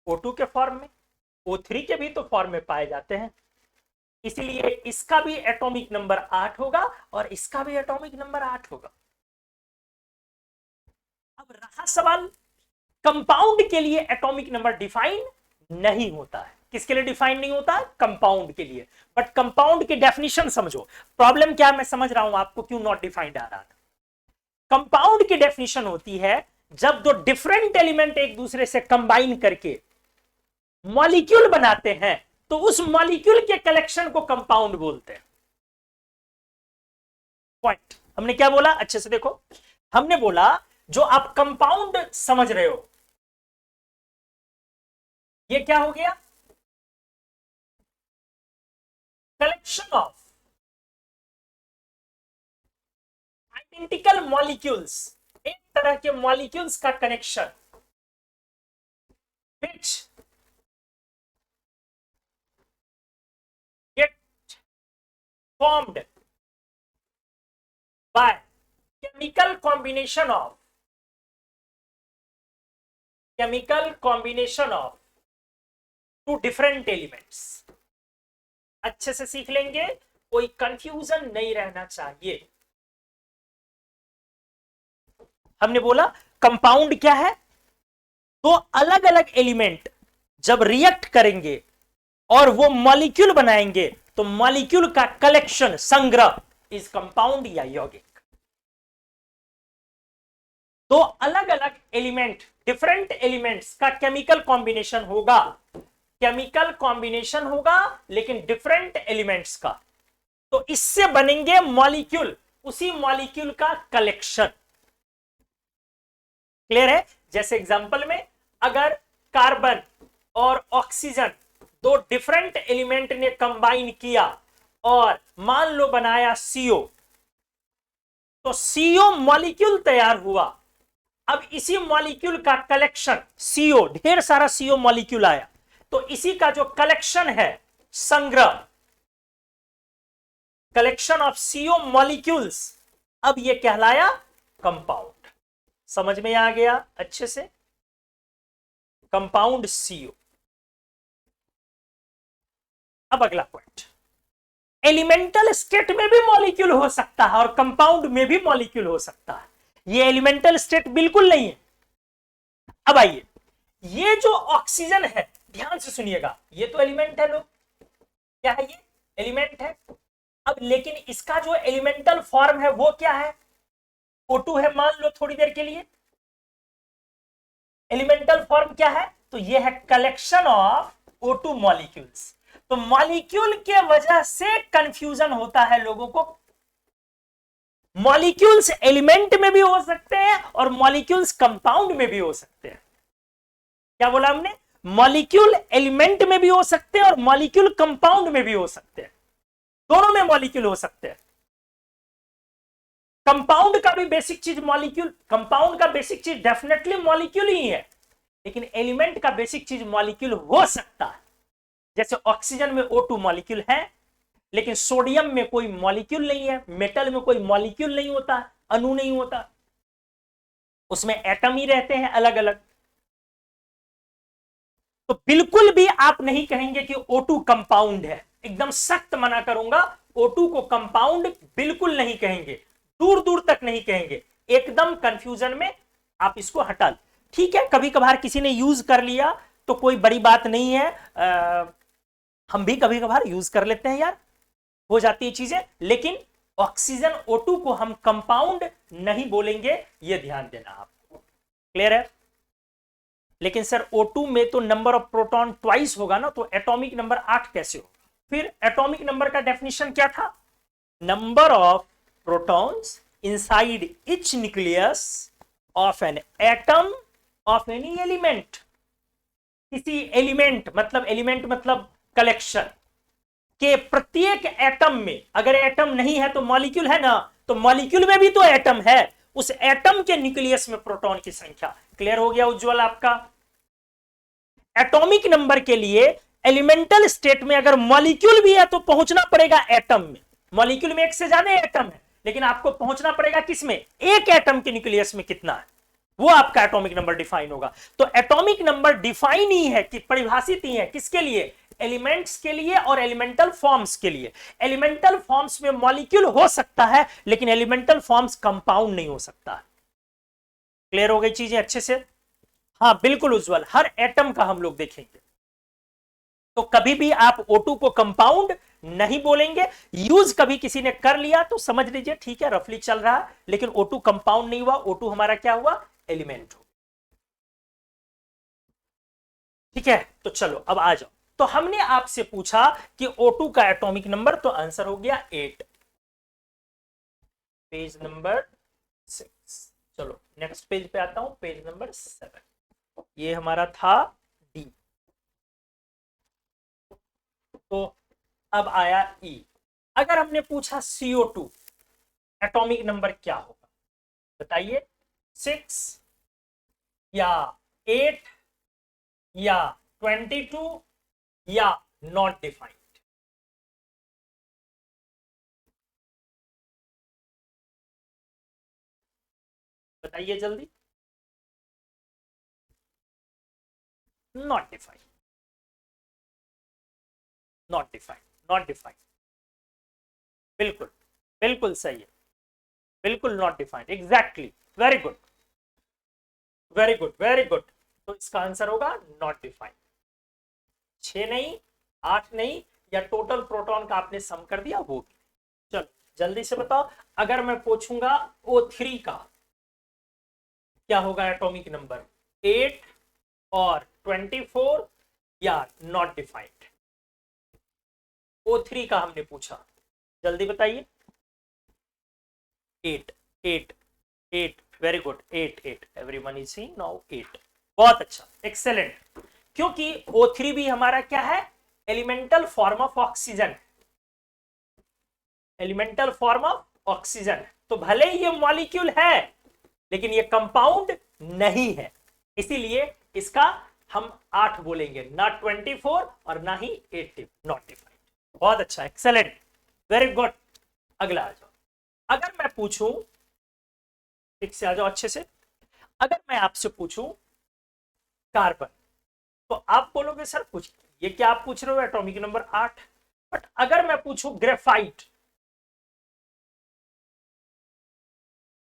O2 के फॉर्म में, O3 के भी तो फॉर्म में पाए जाते हैं, इसीलिए इसका भी एटॉमिक नंबर 8 होगा और इसका भी एटॉमिक नंबर 8 होगा। अब रहा सवाल, कंपाउंड के लिए एटॉमिक नंबर डिफाइन नहीं होता है। किसके लिए डिफाइन नहीं होता? कंपाउंड के लिए। बट कंपाउंड की डेफिनेशन समझो। प्रॉब्लम क्या है मैं समझ रहा हूं आपको क्यों नॉट डिफाइंड आ रहा था। कंपाउंड की डेफिनेशन होती है जब दो डिफरेंट एलिमेंट एक दूसरे से कंबाइन करके मॉलिक्यूल बनाते हैं तो उस मॉलिक्यूल के कलेक्शन को कंपाउंड बोलते हैं। पॉइंट हमने क्या बोला, अच्छे से देखो। हमने बोला जो आप कंपाउंड समझ रहे हो ये क्या हो गया? कलेक्शन ऑफ आइडेंटिकल मॉलिक्यूल्स, एक तरह के मॉलिक्यूल्स का connection which get formed by chemical combination of two different elements। अच्छे से सीख लेंगे, कोई कंफ्यूजन नहीं रहना चाहिए। हमने बोला कंपाउंड क्या है? दो अलग अलग एलिमेंट जब रिएक्ट करेंगे और वो मॉलिक्यूल बनाएंगे तो मॉलिक्यूल का कलेक्शन, संग्रह इज कंपाउंड या यौगिक। दो अलग अलग एलिमेंट, डिफरेंट एलिमेंट्स का केमिकल कॉम्बिनेशन होगा, लेकिन डिफरेंट एलिमेंट्स का, तो इससे बनेंगे मॉलिक्यूल, उसी मॉलिक्यूल का कलेक्शन। क्लियर है? जैसे एग्जांपल में अगर कार्बन और ऑक्सीजन दो डिफरेंट एलिमेंट ने कंबाइन किया और मान लो बनाया CO, तो CO मॉलिक्यूल तैयार हुआ। अब इसी मॉलिक्यूल का कलेक्शन CO, ढेर सारा CO मॉलिक्यूल आया, तो इसी का जो कलेक्शन है, संग्रह, कलेक्शन ऑफ CO मॉलिक्यूल्स, अब ये कहलाया कंपाउंड। समझ में आ गया अच्छे से? Compound CO। अब अगला पॉइंट, एलिमेंटल स्टेट में भी मॉलिक्यूल हो सकता है और कंपाउंड में भी मॉलिक्यूल हो सकता है। ये एलिमेंटल स्टेट बिल्कुल नहीं है। अब आइए, ये जो ऑक्सीजन है, ध्यान से सुनिएगा, ये तो एलिमेंट है लोग, क्या है ये? एलिमेंट है। अब लेकिन इसका जो एलिमेंटल फॉर्म है वो क्या है? O2 है मान लो थोड़ी देर के लिए। एलिमेंटल फॉर्म क्या है? तो ये है कलेक्शन ऑफ O2 मॉलिक्यूल्स। तो मॉलिक्यूल के वजह से कंफ्यूजन होता है लोगों को। मॉलिक्यूल्स एलिमेंट में भी हो सकते हैं और मॉलिक्यूल्स कंपाउंड में भी हो सकते हैं। क्या बोला हमने? मॉलिक्यूल एलिमेंट में भी हो सकते हैं और मॉलिक्यूल कंपाउंड में भी हो सकते हैं, दोनों में मॉलिक्यूल हो सकते हैं। कंपाउंड का भी बेसिक चीज मॉलिक्यूल, कंपाउंड का बेसिक चीज डेफिनेटली मॉलिक्यूल ही है, लेकिन एलिमेंट का बेसिक चीज मॉलिक्यूल हो सकता है। जैसे ऑक्सीजन में O2 मॉलिक्यूल है, लेकिन सोडियम में कोई मॉलिक्यूल नहीं है, मेटल में कोई मॉलिक्यूल नहीं होता, अणु नहीं होता, उसमें एटम ही रहते हैं अलग अलग। तो बिल्कुल भी आप नहीं कहेंगे कि O2 कंपाउंड है, एकदम सख्त मना करूंगा। O2 को कंपाउंड बिल्कुल नहीं कहेंगे, दूर दूर तक नहीं कहेंगे, एकदम कंफ्यूजन में आप इसको हटा लो। ठीक है, कभी कभार किसी ने यूज कर लिया तो कोई बड़ी बात नहीं है, हम भी कभी कभार यूज कर लेते हैं यार, हो जाती है चीजें, लेकिन ऑक्सीजन O2 को हम कंपाउंड नहीं बोलेंगे, ये ध्यान देना आपको। क्लियर है? लेकिन सर O2 में तो नंबर ऑफ प्रोटॉन ट्वाइस होगा ना, तो एटॉमिक नंबर 8 कैसे होगा? फिर एटॉमिक नंबर का डेफिनेशन क्या था? Number of protons inside each nucleus of an atom of any element. किसी एलिमेंट मतलब कलेक्शन के प्रत्येक एटम में, अगर एटम नहीं है तो मॉलिक्यूल है ना, तो मॉलिक्यूल में भी तो एटम है, उस एटम के न्यूक्लियस में प्रोटॉन की संख्या। क्लियर हो गया उज्जवल आपका? एटॉमिक नंबर के लिए एलिमेंटल स्टेट में अगर मॉलिक्यूल भी है तो पहुंचना पड़ेगा एटम में। मॉलिक्यूल में एक से ज्यादा एटम है, लेकिन आपको पहुंचना पड़ेगा किसमें? एक एटम के न्यूक्लियस में कितना है, वो आपका एटॉमिक नंबर डिफाइन होगा। तो एटॉमिक नंबर डिफाइन ही है कि परिभाषित ही है किसके लिए? एलिमेंट्स के लिए और एलिमेंटल फॉर्म्स के लिए। एलिमेंटल फॉर्म्स में मॉलिक्यूल हो सकता है, लेकिन एलिमेंटल फॉर्म्स कंपाउंड नहीं हो सकता। क्लियर हो गई चीजें अच्छे से? हाँ बिल्कुल उज्जवल, हर एटम का हम लोग देखेंगे। तो कभी भी आप O2 को कंपाउंड नहीं बोलेंगे। यूज कभी किसी ने कर लिया तो समझ लीजिए ठीक है, रफली चल रहा है, लेकिन O2 कंपाउंड नहीं हुआ, O2 हमारा क्या हुआ? एलिमेंट हो। ठीक है, तो चलो अब आ जाओ। तो हमने आपसे पूछा कि O2 का एटॉमिक नंबर, तो आंसर हो गया 8। Page number 6। चलो नेक्स्ट पेज पे आता हूं, पेज नंबर 7। ये हमारा था डी। तो अब आया ई। अगर हमने पूछा CO2 एटॉमिक नंबर क्या होगा, बताइए? 6 या 8 या 22 या नॉट डिफाइंड? बताइए जल्दी। Not defined, not defined, not defined. बिल्कुल बिल्कुल सही है, बिल्कुल not defined, exactly. Very good, very good, very good. तो इसका आंसर होगा नॉट डिफाइंड। 6 नहीं, 8 नहीं, या टोटल प्रोटॉन का आपने सम कर दिया वो भी। चलो जल्दी से बताओ, अगर मैं पूछूंगा O3 का क्या होगा एटॉमिक नंबर? 8 और 24 या नॉट डिफाइंड? O3 का हमने पूछा, जल्दी बताइए। 8 8 8, very good, 8 8, everyone is seeing now 8। बहुत अच्छा, एक्सेलेंट। क्योंकि O3 भी हमारा क्या है? Elemental form of oxygen. Elemental form of oxygen, तो भले ही ये मॉलिक्यूल है लेकिन ये कंपाउंड नहीं है, इसीलिए इसका हम 8 बोलेंगे, ना 24 और ना ही 8, नॉट डिफाइंड। बहुत अच्छा, एक्सेलेंट, वेरी गुड। अगला आ जाओ। अगर मैं पूछूं, ठीक से आ जाओ अच्छे से, अगर मैं आपसे पूछूं कार्बन, तो आप बोलोगे सर कुछ ये क्या आप पूछ रहे हो एटॉमिक नंबर 8। बट अगर मैं पूछूं ग्रेफाइट,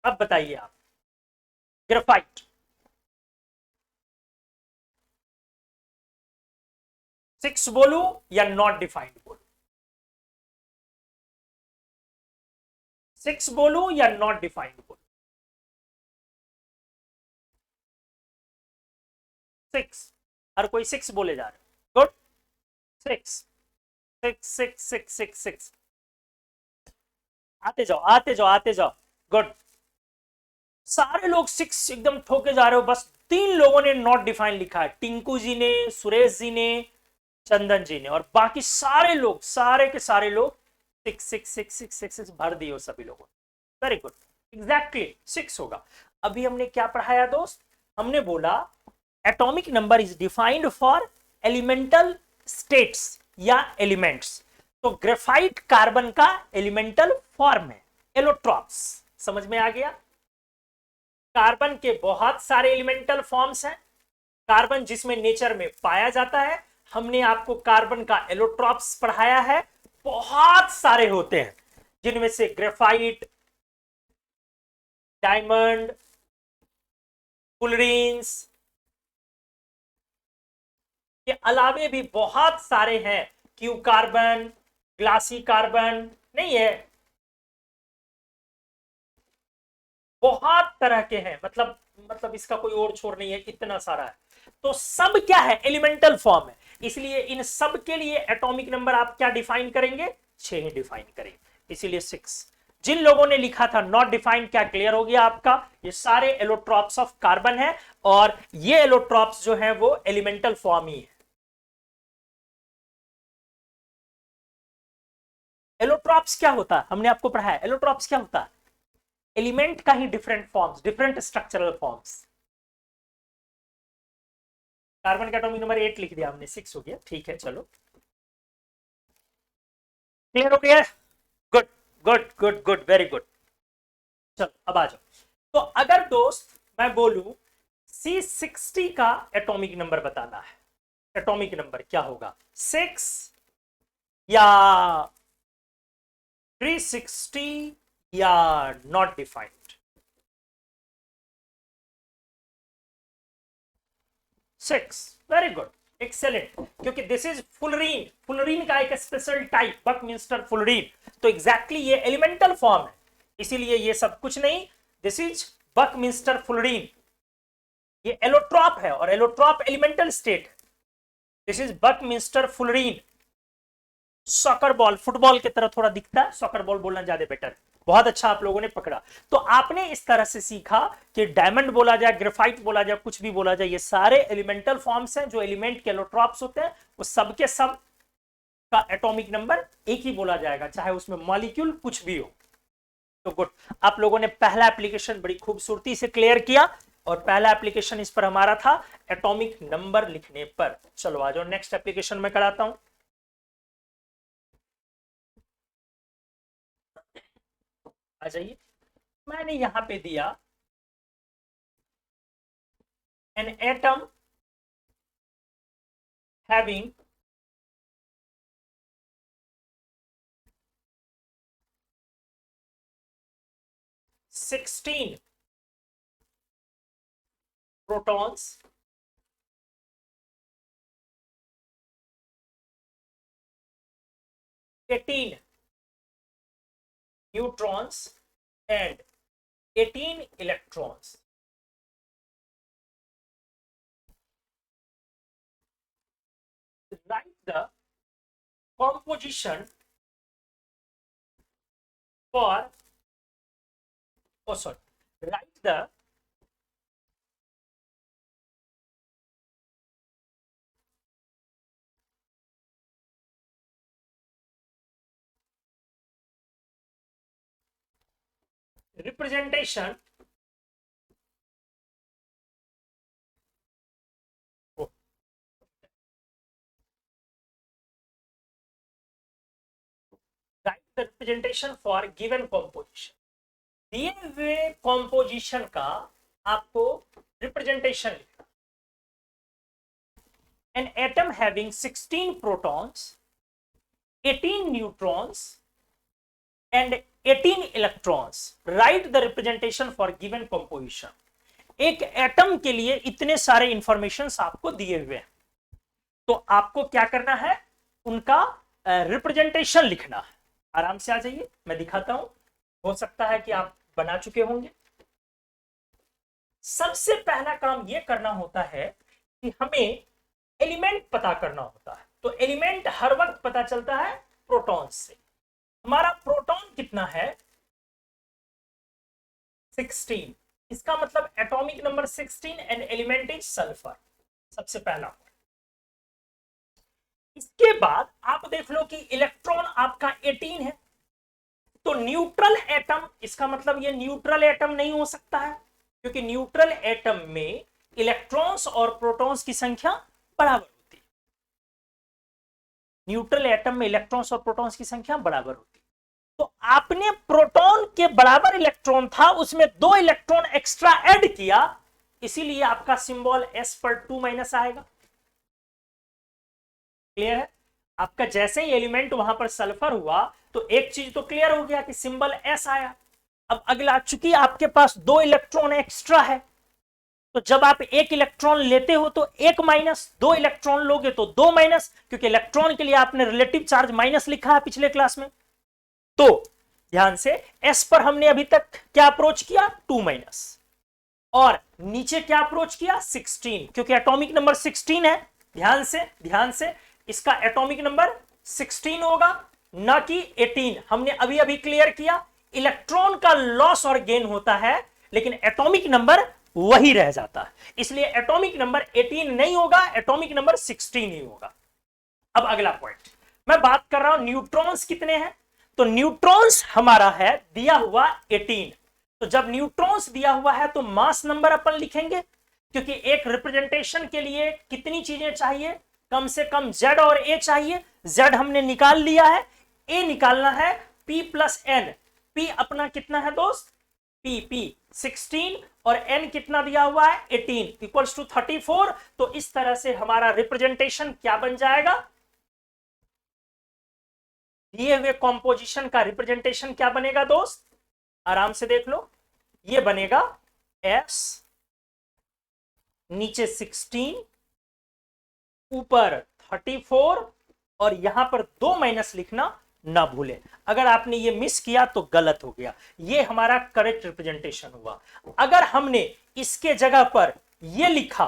अब बताइए आप, ग्रेफाइट 6 बोलूं या नॉट डिफाइंड बोलूं? 6 बोलूं या नॉट डिफाइंड बोलूं? 6, हर कोई 6 बोले जा रहे। गुड, 6 6 6 6 6 6। आते जाओ आते जाओ आते जाओ, गुड। सारे लोग 6 एकदम ठोके जा रहे हो, बस 3 लोगों ने नॉट डिफाइंड लिखा है, टिंकू जी ने, सुरेश जी ने, चंदन जी ने, और बाकी सारे लोग, सारे के सारे लोग 6 6 6 6 6 6 भर दिए हो सभी लोगों। वेरी गुड, एग्जैक्टली 6 होगा। अभी हमने क्या पढ़ाया दोस्त? हमने बोला atomic number is defined for elemental states या एलिमेंट्स। तो ग्रेफाइट कार्बन का एलिमेंटल फॉर्म है, एलोट्रॉप्स। समझ में आ गया? कार्बन के बहुत सारे एलिमेंटल फॉर्म्स हैं, कार्बन जिसमें नेचर में पाया जाता है। हमने आपको कार्बन का एलोट्रॉप्स पढ़ाया है, बहुत सारे होते हैं, जिनमें से ग्रेफाइट, डायमंड, फुलरीन्स के अलावे भी बहुत सारे हैं, क्यू कार्बन, ग्लासी कार्बन, नहीं है, बहुत तरह के हैं, मतलब इसका कोई और छोर नहीं है, इतना सारा है। तो सब क्या है? एलिमेंटल फॉर्म है, इसलिए इन सब के लिए एटॉमिक नंबर आप क्या डिफाइन करेंगे? 6 ही डिफाइन करेंगे, इसीलिए 6। जिन लोगों ने लिखा था नॉट डिफाइंड, क्या क्लियर हो गया आपका? ये सारे एलोट्रॉप्स ऑफ कार्बन है, और ये एलोट्रॉप्स जो है वो एलिमेंटल फॉर्म ही है। एलोट्रॉप्स क्या होता है, हमने आपको पढ़ा है एलोट्रॉप्स क्या होता है, एलिमेंट का ही different forms, different structural forms. Carbon का एटॉमिक नंबर 8 लिख दिया हमने, 6 हो गया, ठीक है चलो, क्लियर हो गया, good good good good, very good. चलो अब आ जाओ, तो अगर दोस्त मैं बोलूं C60 का एटॉमिक नंबर बताना है, एटॉमिक नंबर क्या होगा, 6 या 360 या not defined? 6, very good, excellent, क्योंकि दिस इज फुलरीन, फुलरीन का एक स्पेशल टाइप बकमिंस्टर फुलरीन, तो एग्जैक्टली ये एलिमेंटल फॉर्म है, इसीलिए ये सब कुछ नहीं, दिस इज बकमिंस्टर फुलरीन, ये एलोट्रॉप है और allotrope elemental state, this is Buckminster fullerene. Soccer ball, football की तरह थोड़ा दिखता है, सॉकर बॉल बोलना ज्यादा बेटर, बहुत अच्छा आप लोगों ने पकड़ा। तो आपने इस तरह से सीखा कि डायमंड बोला जाए, ग्रेफाइट बोला जाए, कुछ भी बोला जाए, ये सारे एलिमेंटल फॉर्म्स हैं जो एलिमेंट के एलोट्रॉप्स होते हैं, वो सबके सब का एटॉमिक नंबर एक ही बोला जाएगा, चाहे उसमें मॉलिक्यूल कुछ भी हो। तो गुड, आप लोगों ने पहला एप्लीकेशन बड़ी खूबसूरती से क्लियर किया, और पहला एप्लीकेशन इस पर हमारा था एटॉमिक नंबर लिखने पर। चलो आ जाओ, नेक्स्ट एप्लीकेशन में कराता हूं। आ जाइए, मैंने यहां पे दिया an atom having 16 protons, 18 neutrons and 18 electrons. Write the composition for, oh sorry, write the representation, oh, write the representation for given composition. दिए हुए कॉम्पोजिशन का आपको रिप्रेजेंटेशन लिखना। An atom having 16 protons, 18 neutrons and 18 electrons. Write the representation for given composition. एक एटम के लिए इतने सारे इंफॉर्मेशंस आपको दिए हुए हैं, तो आपको क्या करना है, उनका रिप्रेजेंटेशन लिखना है। आराम से आ जाइए, मैं दिखाता हूं, हो सकता है कि आप बना चुके होंगे। सबसे पहला काम यह करना होता है कि हमें एलिमेंट पता करना होता है, तो एलिमेंट हर वक्त पता चलता है प्रोटॉन से। हमारा प्रोटॉन कितना है, 16, इसका मतलब atomic number 16 and element is sulphur, सबसे पहला। इसके बाद आप देख लो कि इलेक्ट्रॉन आपका 18 है, तो न्यूट्रल एटम, इसका मतलब ये न्यूट्रल एटम नहीं हो सकता है, क्योंकि न्यूट्रल एटम में इलेक्ट्रॉन्स और प्रोटॉन्स की संख्या बराबर होती है। न्यूट्रल एटम में इलेक्ट्रॉन्स और प्रोटॉन्स की संख्या बराबर होती है, तो आपने प्रोटॉन के बराबर इलेक्ट्रॉन था, उसमें 2 इलेक्ट्रॉन एक्स्ट्रा ऐड किया, इसीलिए आपका सिंबल S पर 2- आएगा। क्लियर है? आपका जैसे ही एलिमेंट वहां पर सल्फर हुआ, तो एक चीज तो क्लियर हो गया कि सिंबल S आया। अब अगला, चूंकि आपके पास 2 इलेक्ट्रॉन एक्स्ट्रा है, तो जब आप 1 इलेक्ट्रॉन लेते हो तो 1-, 2 इलेक्ट्रॉन लोगे तो 2-, क्योंकि इलेक्ट्रॉन के लिए आपने रिलेटिव चार्ज माइनस लिखा है पिछले क्लास में। तो ध्यान से, S पर हमने अभी तक क्या अप्रोच किया, 2-, और नीचे क्या अप्रोच किया, 16, क्योंकि एटॉमिक नंबर 16 है। ध्यान से इसका एटॉमिक नंबर 16 होगा, ना कि 18। हमने अभी अभी क्लियर किया, इलेक्ट्रॉन का लॉस और गेन होता है, लेकिन एटॉमिक नंबर वही रह जाता है, इसलिए एटॉमिक नंबर 18 नहीं होगा, एटॉमिक नंबर 16 ही होगा। अब अगला पॉइंट, मैं बात कर रहा हूं न्यूट्रॉन्स कितने हैं, तो न्यूट्रॉन्स हमारा है दिया हुआ 18। तो जब न्यूट्रॉन्स दिया हुआ है तो मास नंबर अपन लिखेंगे, क्योंकि एक रिप्रेजेंटेशन के लिए कितनी चीजें चाहिए, कम से कम z और a चाहिए। z हमने निकाल लिया है, a निकालना है, p प्लस n। p अपना कितना है दोस्त, p 16 और n कितना दिया हुआ है 18 इक्वल्स टू 34। तो इस तरह से हमारा रिप्रेजेंटेशन क्या बन जाएगा, दिए हुए कॉम्पोजिशन का रिप्रेजेंटेशन क्या बनेगा दोस्त, आराम से देख लो, ये बनेगा s नीचे 16 ऊपर 34 और यहां पर 2 माइनस लिखना ना भूले। अगर आपने ये मिस किया तो गलत हो गया, ये हमारा करेक्ट रिप्रेजेंटेशन हुआ। अगर हमने इसके जगह पर ये लिखा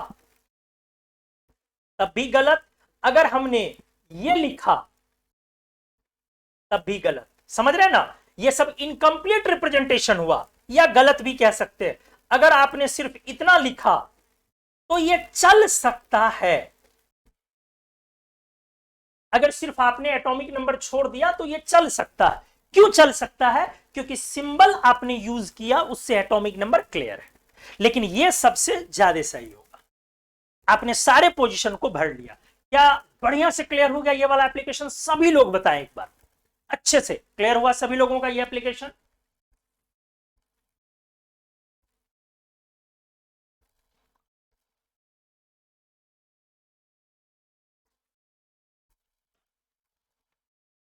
तब भी गलत, अगर हमने ये लिखा तब भी गलत। समझ रहे ना, ये सब इनकम्प्लीट रिप्रेजेंटेशन हुआ, या गलत भी कह सकते हैं। अगर आपने सिर्फ इतना लिखा तो ये चल सकता है, अगर सिर्फ आपने एटॉमिक नंबर छोड़ दिया तो ये चल सकता है। क्यों चल सकता है, क्योंकि सिंबल आपने यूज किया उससे एटॉमिक नंबर क्लियर है। लेकिन ये सबसे ज्यादा सही होगा, आपने सारे पोजीशन को भर लिया। क्या बढ़िया से क्लियर हो गया ये वाला एप्लीकेशन, सभी लोग बताएं एक बार, अच्छे से क्लियर हुआ सभी लोगों का ये application.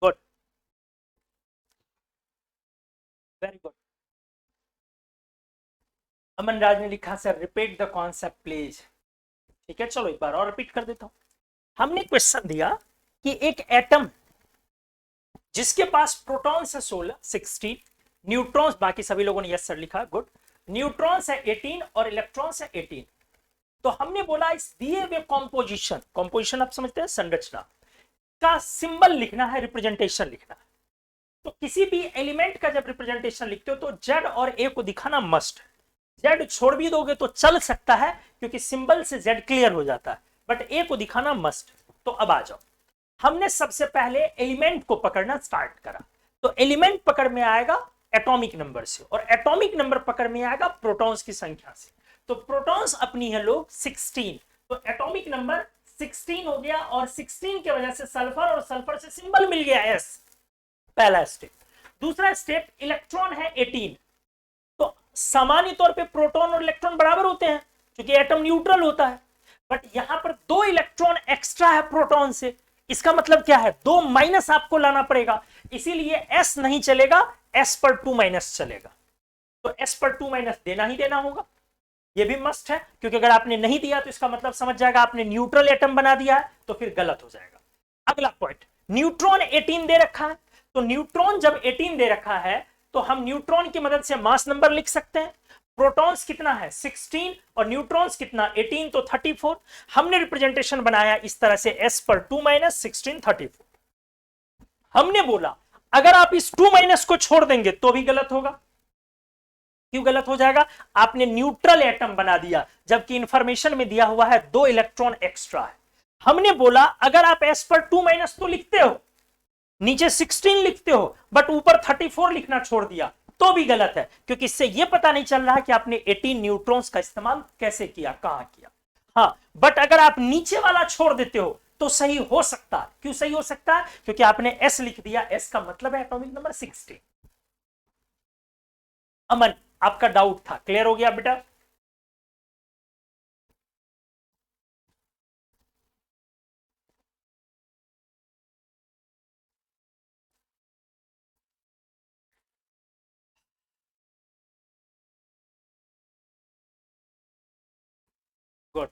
Good, very good. Aman Raj ने लिखा sir repeat the concept please. ठीक है, चलो एक बार और रिपीट कर देता हूं। हमने क्वेश्चन दिया कि एक एटम जिसके पास प्रोटॉन्स है 16 न्यूट्रॉन्स, बाकी सभी लोगों ने यस सर लिखा, गुड। न्यूट्रॉन्स है 18 और इलेक्ट्रॉन्स है 18। तो हमने बोला इस दिए हुए कॉम्पोजिशन, कॉम्पोजिशन आप समझते हैं संरचना का सिंबल लिखना है, रिप्रेजेंटेशन लिखना है। तो किसी भी एलिमेंट का जब रिप्रेजेंटेशन लिखते हो तो जेड और ए को दिखाना मस्ट है। जेड छोड़ भी दोगे तो चल सकता है क्योंकि सिंबल से जेड क्लियर हो जाता है, बट ए को दिखाना मस्ट। तो अब आ जाओ, हमने सबसे पहले एलिमेंट को पकड़ना स्टार्ट करा। तो एलिमेंट पकड़ में आएगा एटॉमिक नंबर से, और एटॉमिक नंबर पकड़ में आएगा प्रोटॉन्स की संख्या से। तो प्रोटॉन्स अपनी है लोग 16, तो एटॉमिक नंबर 16 हो गया, और 16 की वजह से सल्फर, और सल्फर से सिंबल मिल गया एस, पहला स्टेप। दूसरा स्टेप इलेक्ट्रॉन है 18। तो सामान्य तौर पे प्रोटॉन और इलेक्ट्रॉन बराबर होते हैं क्योंकि एटम न्यूट्रल होता है, बट यहां पर 2 इलेक्ट्रॉन एक्स्ट्रा है प्रोटॉन से। इसका मतलब क्या है, 2 माइनस आपको लाना पड़ेगा, इसीलिए एस नहीं चलेगा, एस पर 2 माइनस चलेगा। तो एस पर 2 माइनस देना ही देना होगा, ये भी मस्ट है, क्योंकि अगर आपने नहीं दिया तो इसका मतलब समझ जाएगा आपने न्यूट्रल एटम बना दिया है, तो फिर गलत हो जाएगा। अगला पॉइंट, न्यूट्रॉन 18 दे रखा है। तो न्यूट्रॉन जब 18 दे रखा है तो हम न्यूट्रॉन की मदद से मास नंबर लिख सकते हैं। प्रोटॉन्स कितना है 16 और न्यूट्रॉन्स कितना 18, तो 34। हमने रिप्रेजेंटेशन बनाया इस तरह से, s पर 2 माइनस 16 34। हमने बोला अगर आप इस 2 माइनस को छोड़ देंगे तो भी गलत होगा। क्यों गलत हो जाएगा, आपने न्यूट्रल एटम बना दिया, जबकि इंफॉर्मेशन में दिया हुआ है 2 इलेक्ट्रॉन एक्स्ट्रा है। हमने बोला अगर आप s पर 2 माइनस तो लिखते हो, नीचे 16 लिखते हो, बट ऊपर 34 लिखना छोड़ दिया, तो भी गलत है, क्योंकि इससे यह पता नहीं चल रहा कि आपने 18 न्यूट्रॉन्स का इस्तेमाल कैसे किया, कहां किया। हाँ, बट अगर आप नीचे वाला छोड़ देते हो तो सही हो सकता है। क्यों सही हो सकता है, क्योंकि आपने s लिख दिया, s का मतलब है एटॉमिक नंबर 16। अमन, आपका डाउट था, क्लियर हो गया बेटा। गुड,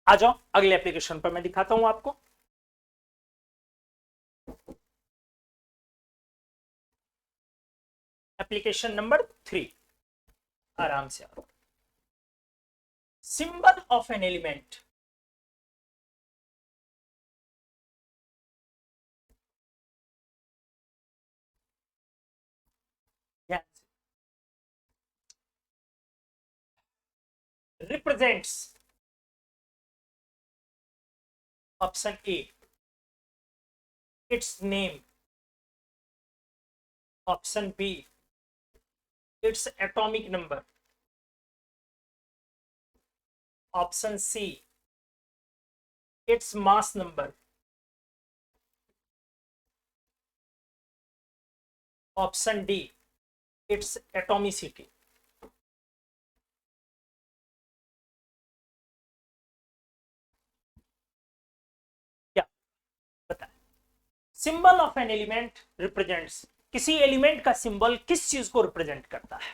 आ जाओ अगले एप्लीकेशन पर मैं दिखाता हूं आपको। एप्लीकेशन नंबर 3, आराम से आओ। Symbol of an element, represents, option A its name. Option B, its atomic number. Option C, its mass number. Option D, its atomicity. क्या बताएं? Symbol of an element represents, किसी एलिमेंट का सिंबल किस चीज को रिप्रेजेंट करता है?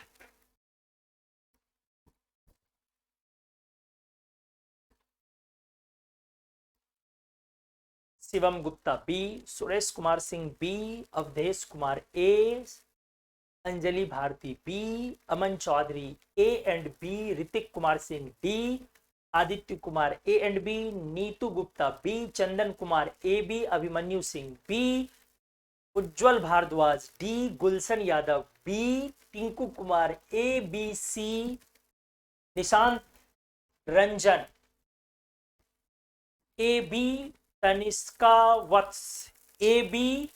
Shivam Gupta B, Suresh Kumar Singh B, Avdhesh Kumar A, Anjali Bharti B, Aman Chaudhary A and B, Ritik Kumar Singh D, Aditya Kumar A and B, Neetu Gupta B, Chandan Kumar A B, Abhimanyu Singh B, Ujjwal Bhardwaj D, Gulshan Yadav B, Tinku Kumar A B C, Nishant Ranjan A B, Tanishka Vats A B,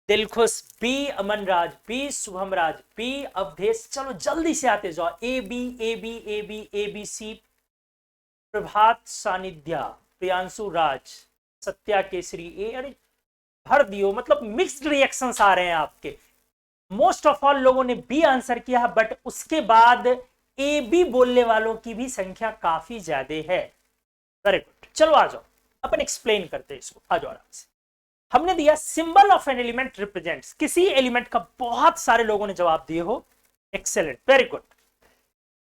Dilkhush B, Aman Raj B, Shubham Raj B, Awadhesh, चलो जल्दी से आते जाओ, A B A B A B A B C, Prabhat Sanidhya, Priyanshu Raj, Satya Kesari A, अरे भर दियो, मतलब मिक्स्ड रिएक्शंस आ रहे हैं आपके। मोस्ट ऑफ ऑल लोगों ने बी आंसर किया है, बट उसके बाद ए बी बोलने वालों की भी संख्या काफी ज्यादा है। वेरी गुड, चलो आ जाओ, अपन एक्सप्लेन करते हैं इसको, आ जाओ आराम से। हमने दिया symbol of an element represents, किसी एलिमेंट का, बहुत सारे लोगों ने जवाब दिए हो, एक्सेलेंट, वेरी गुड।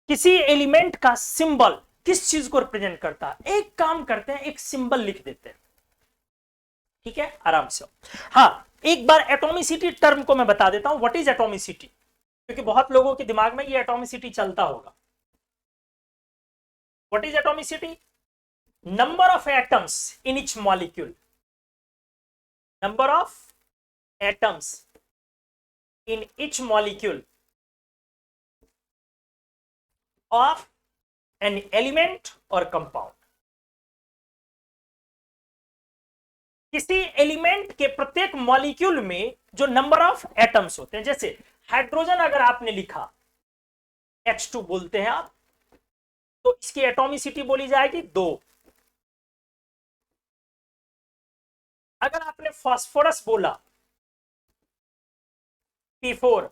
किसी एलिमेंट का सिंबल किस चीज को रिप्रेजेंट करता है? एक काम करते हैं, एक सिंबल लिख देते हैं, ठीक है, आराम से। हाँ, एक बार एटॉमिसिटी टर्म को मैं बता देता हूं, व्हाट इज एटॉमिसिटी, क्योंकि बहुत लोगों के दिमाग में ये एटॉमिसिटी चलता होगा। What is atomicity? Number of atoms in each molecule, number of atoms in each molecule of an element or compound। किसी एलिमेंट के प्रत्येक मॉलिक्यूल में जो नंबर ऑफ एटम्स होते हैं, जैसे हाइड्रोजन अगर आपने लिखा H2 बोलते हैं आप, तो इसकी एटॉमिसिटी बोली जाएगी 2। अगर आपने फास्फोरस बोला P4,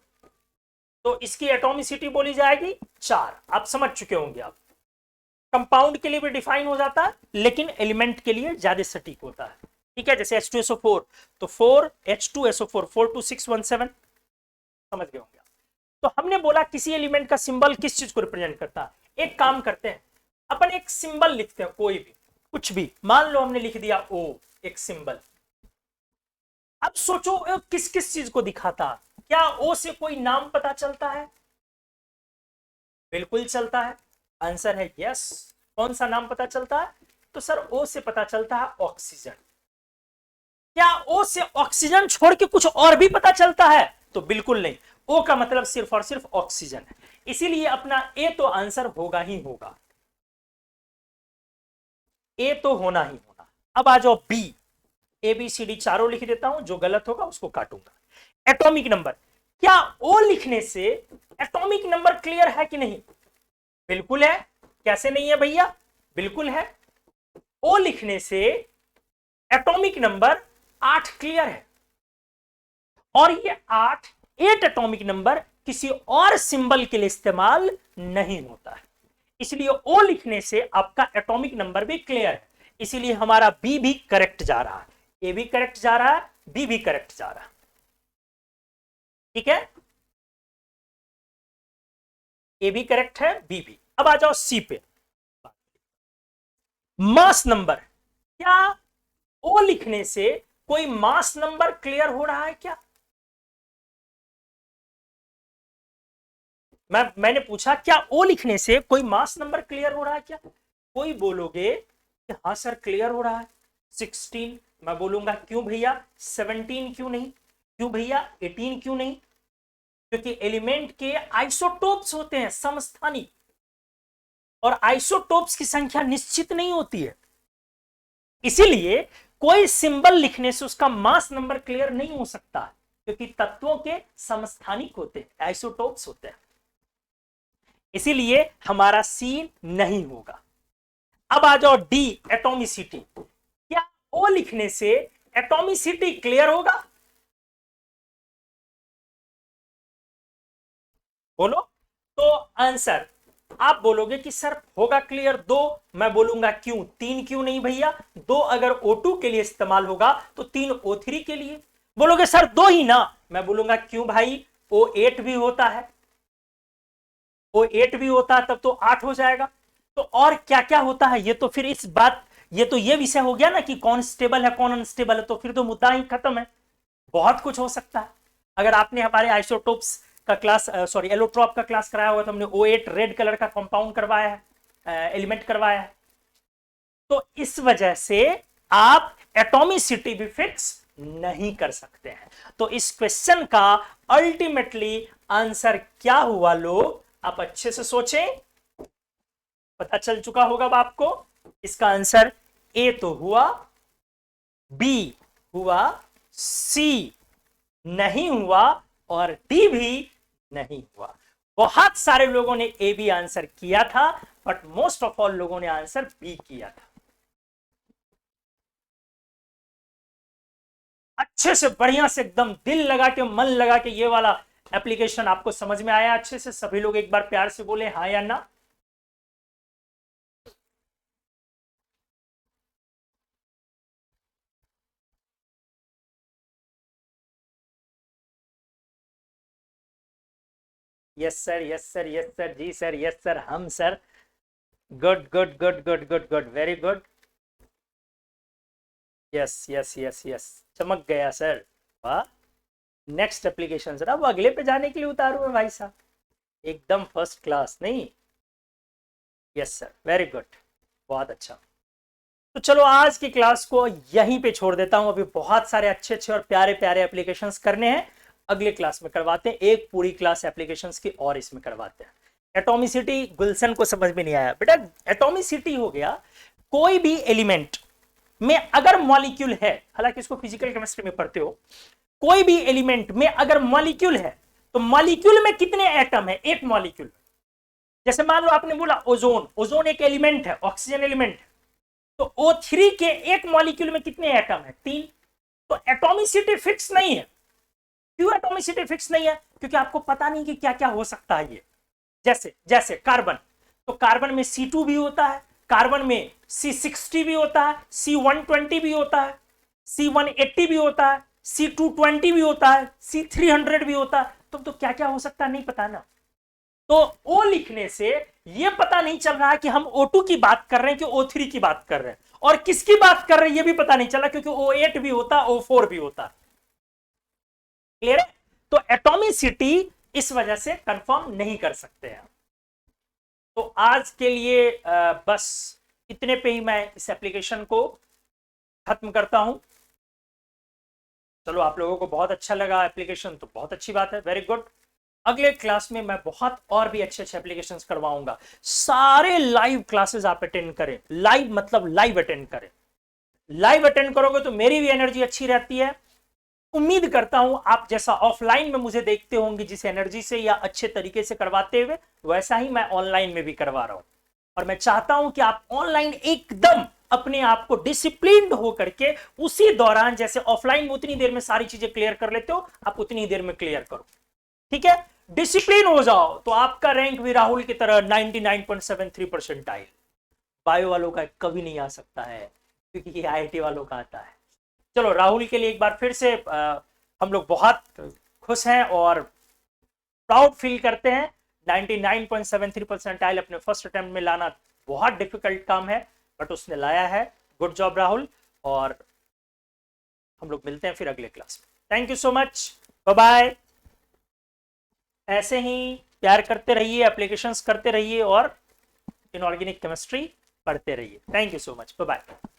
तो इसकी एटॉमिसिटी बोली जाएगी 4। आप समझ चुके होंगे। आप कंपाउंड के लिए भी डिफाइन हो जाता है, लेकिन एलिमेंट के लिए ज्यादा सटीक होता है, ठीक है। जैसे H2SO4, तो 4H2SO4, 4 2 6 1 7, समझ गए होंगे। तो हमने बोला किसी एलिमेंट का सिंबल किस चीज को रिप्रेजेंट करता है। एक काम करते हैं, अपन एक सिंबल लिखते हैं, कोई भी, कुछ भी, मान लो हमने लिख दिया O, एक सिंबल। अब सोचो किस किस चीज को दिखाता? क्या ओ से कोई नाम पता चलता है? बिल्कुल चलता है, आंसर है यस। कौन सा नाम पता चलता है? तो सर ओ से पता चलता है ऑक्सीजन। क्या ओ से ऑक्सीजन छोड़ के कुछ और भी पता चलता है? तो बिल्कुल नहीं, ओ का मतलब सिर्फ और सिर्फ ऑक्सीजन है, इसीलिए अपना ए तो आंसर होगा ही होगा, ए तो होना ही होना। अब आ जाओ B, A B C D चारों लिख देता हूं, जो गलत होगा उसको काटूंगा। एटॉमिक नंबर, क्या ओ लिखने से एटॉमिक नंबर क्लियर है कि नहीं? बिल्कुल है, कैसे नहीं है भैया? बिल्कुल है। ओ लिखने से एटॉमिक नंबर 8 क्लियर है, और ये 8 एटॉमिक नंबर किसी और सिंबल के लिए इस्तेमाल नहीं होता है, इसलिए ओ लिखने से आपका एटॉमिक नंबर भी क्लियर है, इसीलिए हमारा बी भी करेक्ट जा रहा है, ए भी करेक्ट जा रहा है, बी भी करेक्ट जा रहा है, ठीक है। ए भी करेक्ट है, बी भी। अब आ जाओ सी पे, मास नंबर। क्या ओ लिखने से कोई मास नंबर क्लियर हो रहा है क्या? मैंने पूछा क्या ओ लिखने से कोई मास नंबर क्लियर हो रहा है क्या? कोई बोलोगे कि हाँ सर क्लियर हो रहा है 16, मैं बोलूंगा क्यों भैया 17 क्यों नहीं, क्यों भैया 18 क्यों नहीं? क्योंकि एलिमेंट के आइसोटोप्स होते हैं समस्थानिक, और आइसोटोप्स की संख्या निश्चित नहीं होती है, इसीलिए कोई सिंबल लिखने से उसका मास नंबर क्लियर नहीं हो सकता, क्योंकि तत्वों के समस्थानिक होते हैं, आइसोटोप्स होते हैं, इसीलिए हमारा सी नहीं होगा। अब आ जाओ डी, एटॉमिसिटी। क्या ओ लिखने से एटॉमिसिटी क्लियर होगा? बोलो। तो आंसर आप बोलोगे कि सर होगा क्लियर दो, मैं बोलूंगा क्यों, तीन क्यों नहीं भैया? दो अगर O2 के लिए इस्तेमाल होगा तो तीन O3 के लिए। बोलोगे सर दो ही ना, मैं बोलूंगा क्यों भाई, O8 भी होता है, O8 भी होता है, तब तो 8 हो जाएगा। तो और क्या क्या होता है, ये तो फिर इस बात, ये तो ये विषय हो गया ना कि कौन स्टेबल है कौन अनस्टेबल है, तो फिर तो मुद्दा ही खत्म है। बहुत कुछ हो सकता है। अगर आपने हमारे आइसोटोप्स का क्लास, सॉरी एलोट्रॉप का क्लास कराया हुआ, तो हमने O8 रेड कलर का कंपाउंड करवाया है, एलिमेंट करवाया है। तो इस वजह से आप एटॉमिसिटी भी फिक्स नहीं कर सकते हैं। तो इस क्वेश्चन का अल्टीमेटली आंसर क्या हुआ लोग, आप अच्छे से सोचें, पता चल चुका होगा अब आपको। इसका आंसर ए तो हुआ, बी हुआ, सी नहीं हुआ, और डी भी नहीं हुआ। बहुत सारे लोगों ने ए बी आंसर किया था, बट मोस्ट ऑफ ऑल लोगों ने आंसर बी किया था। अच्छे से बढ़िया से एकदम दिल लगा के मन लगा के ये वाला एप्लीकेशन आपको समझ में आया अच्छे से? सभी लोग एक बार प्यार से बोले हाँ या ना। Yes sir, yes sir, yes sir, जी सर, यस सर, हम sir. Good good good good good good, very good. Yes yes yes yes, चमक गया सर, वाह। नेक्स्ट एप्लीकेशन सर, अब अगले पे जाने के लिए उतारू है भाई साहब, एकदम फर्स्ट क्लास नहीं। यस सर, वेरी गुड, बहुत अच्छा। तो चलो आज की क्लास को यहीं पे छोड़ देता हूं, अभी बहुत सारे अच्छे अच्छे और प्यारे प्यारे एप्लीकेशंस करने हैं, अगले क्लास में करवाते हैं। एक पूरी क्लास एप्लीकेशंस की और इसमें करवाते हैं। एटॉमिसिटी गुलशन को समझ में नहीं आया बेटा, एटॉमिसिटी हो गया कोई भी एलिमेंट में अगर मॉलिक्यूल है, हालांकि इसको फिजिकल केमिस्ट्री में पढ़ते हो, कोई भी एलिमेंट में अगर मॉलिक्यूल है तो मॉलिक्यूल में कितने एटम है एक मॉलिक्यूल। जैसे मान लो आपने बोला ओजोन, ओजोन एक एलिमेंट है, ऑक्सीजन एलिमेंट है, तो O3 के एक मॉलिक्यूल में कितने एटम है? 3। तो एटॉमिसिटी फिक्स नहीं है। क्यों एटॉमिसिटी फिक्स नहीं है? क्योंकि आपको पता नहीं कि क्या क्या हो सकता है ये। जैसे जैसे कार्बन, तो कार्बन में C2 भी होता है, कार्बन में C60 भी होता है, C120 भी होता है, C180 भी होता है, C220 भी होता है, C300 भी होता है। तो क्या क्या हो सकता है नहीं पता ना। तो O लिखने से ये पता नहीं चल रहा है कि हम O2 की बात कर रहे हैं कि O3 की बात कर रहे हैं, और किसकी बात कर रहे हैं ये भी पता नहीं चला, क्योंकि O8 भी होता है, O4 भी होता है। क्लियर है? तो एटॉमिसिटी इस वजह से कंफर्म नहीं कर सकते हैं। तो आज के लिए बस इतने पे ही मैं इस एप्लीकेशन को खत्म करता हूं। चलो आप लोगों को बहुत अच्छा लगा एप्लीकेशन, तो बहुत अच्छी बात है, वेरी गुड। अगले क्लास में मैं बहुत और भी अच्छे अच्छे एप्लीकेशंस करवाऊंगा। सारे लाइव क्लासेस आप अटेंड करें, लाइव मतलब लाइव अटेंड करें। लाइव अटेंड करोगे तो मेरी भी एनर्जी अच्छी रहती है। उम्मीद करता हूं आप जैसा ऑफलाइन में मुझे देखते होंगे जिस एनर्जी से या अच्छे तरीके से करवाते हुए, वैसा ही मैं ऑनलाइन में भी करवा रहा हूं। और मैं चाहता हूं कि आप ऑनलाइन एकदम अपने आप को डिसिप्लिन्ड हो करके उसी दौरान, जैसे ऑफलाइन में उतनी देर में सारी चीजें क्लियर कर लेते हो, आप उतनी देर में क्लियर करो। ठीक है? डिसिप्लिन हो जाओ तो आपका रैंक भी राहुल की तरह 99.73 परसेंटाइल। बायो वालों का कभी नहीं आ सकता है, क्योंकि ये IIT वालों का आता है। चलो राहुल के लिए एक बार फिर से हम लोग बहुत खुश हैं और प्राउड फील करते हैं। 99.73 परसेंटाइल अपने फर्स्ट अटेम्प्ट में लाना बहुत डिफिकल्ट काम है, बट उसने लाया है। गुड जॉब राहुल, और हम लोग मिलते हैं फिर अगले क्लास में। Thank you so much, bye bye. ऐसे ही प्यार करते रहिए, एप्लीकेशंस करते रहिए, और इनऑर्गेनिक केमिस्ट्री पढ़ते रहिए। Thank you so much, bye bye.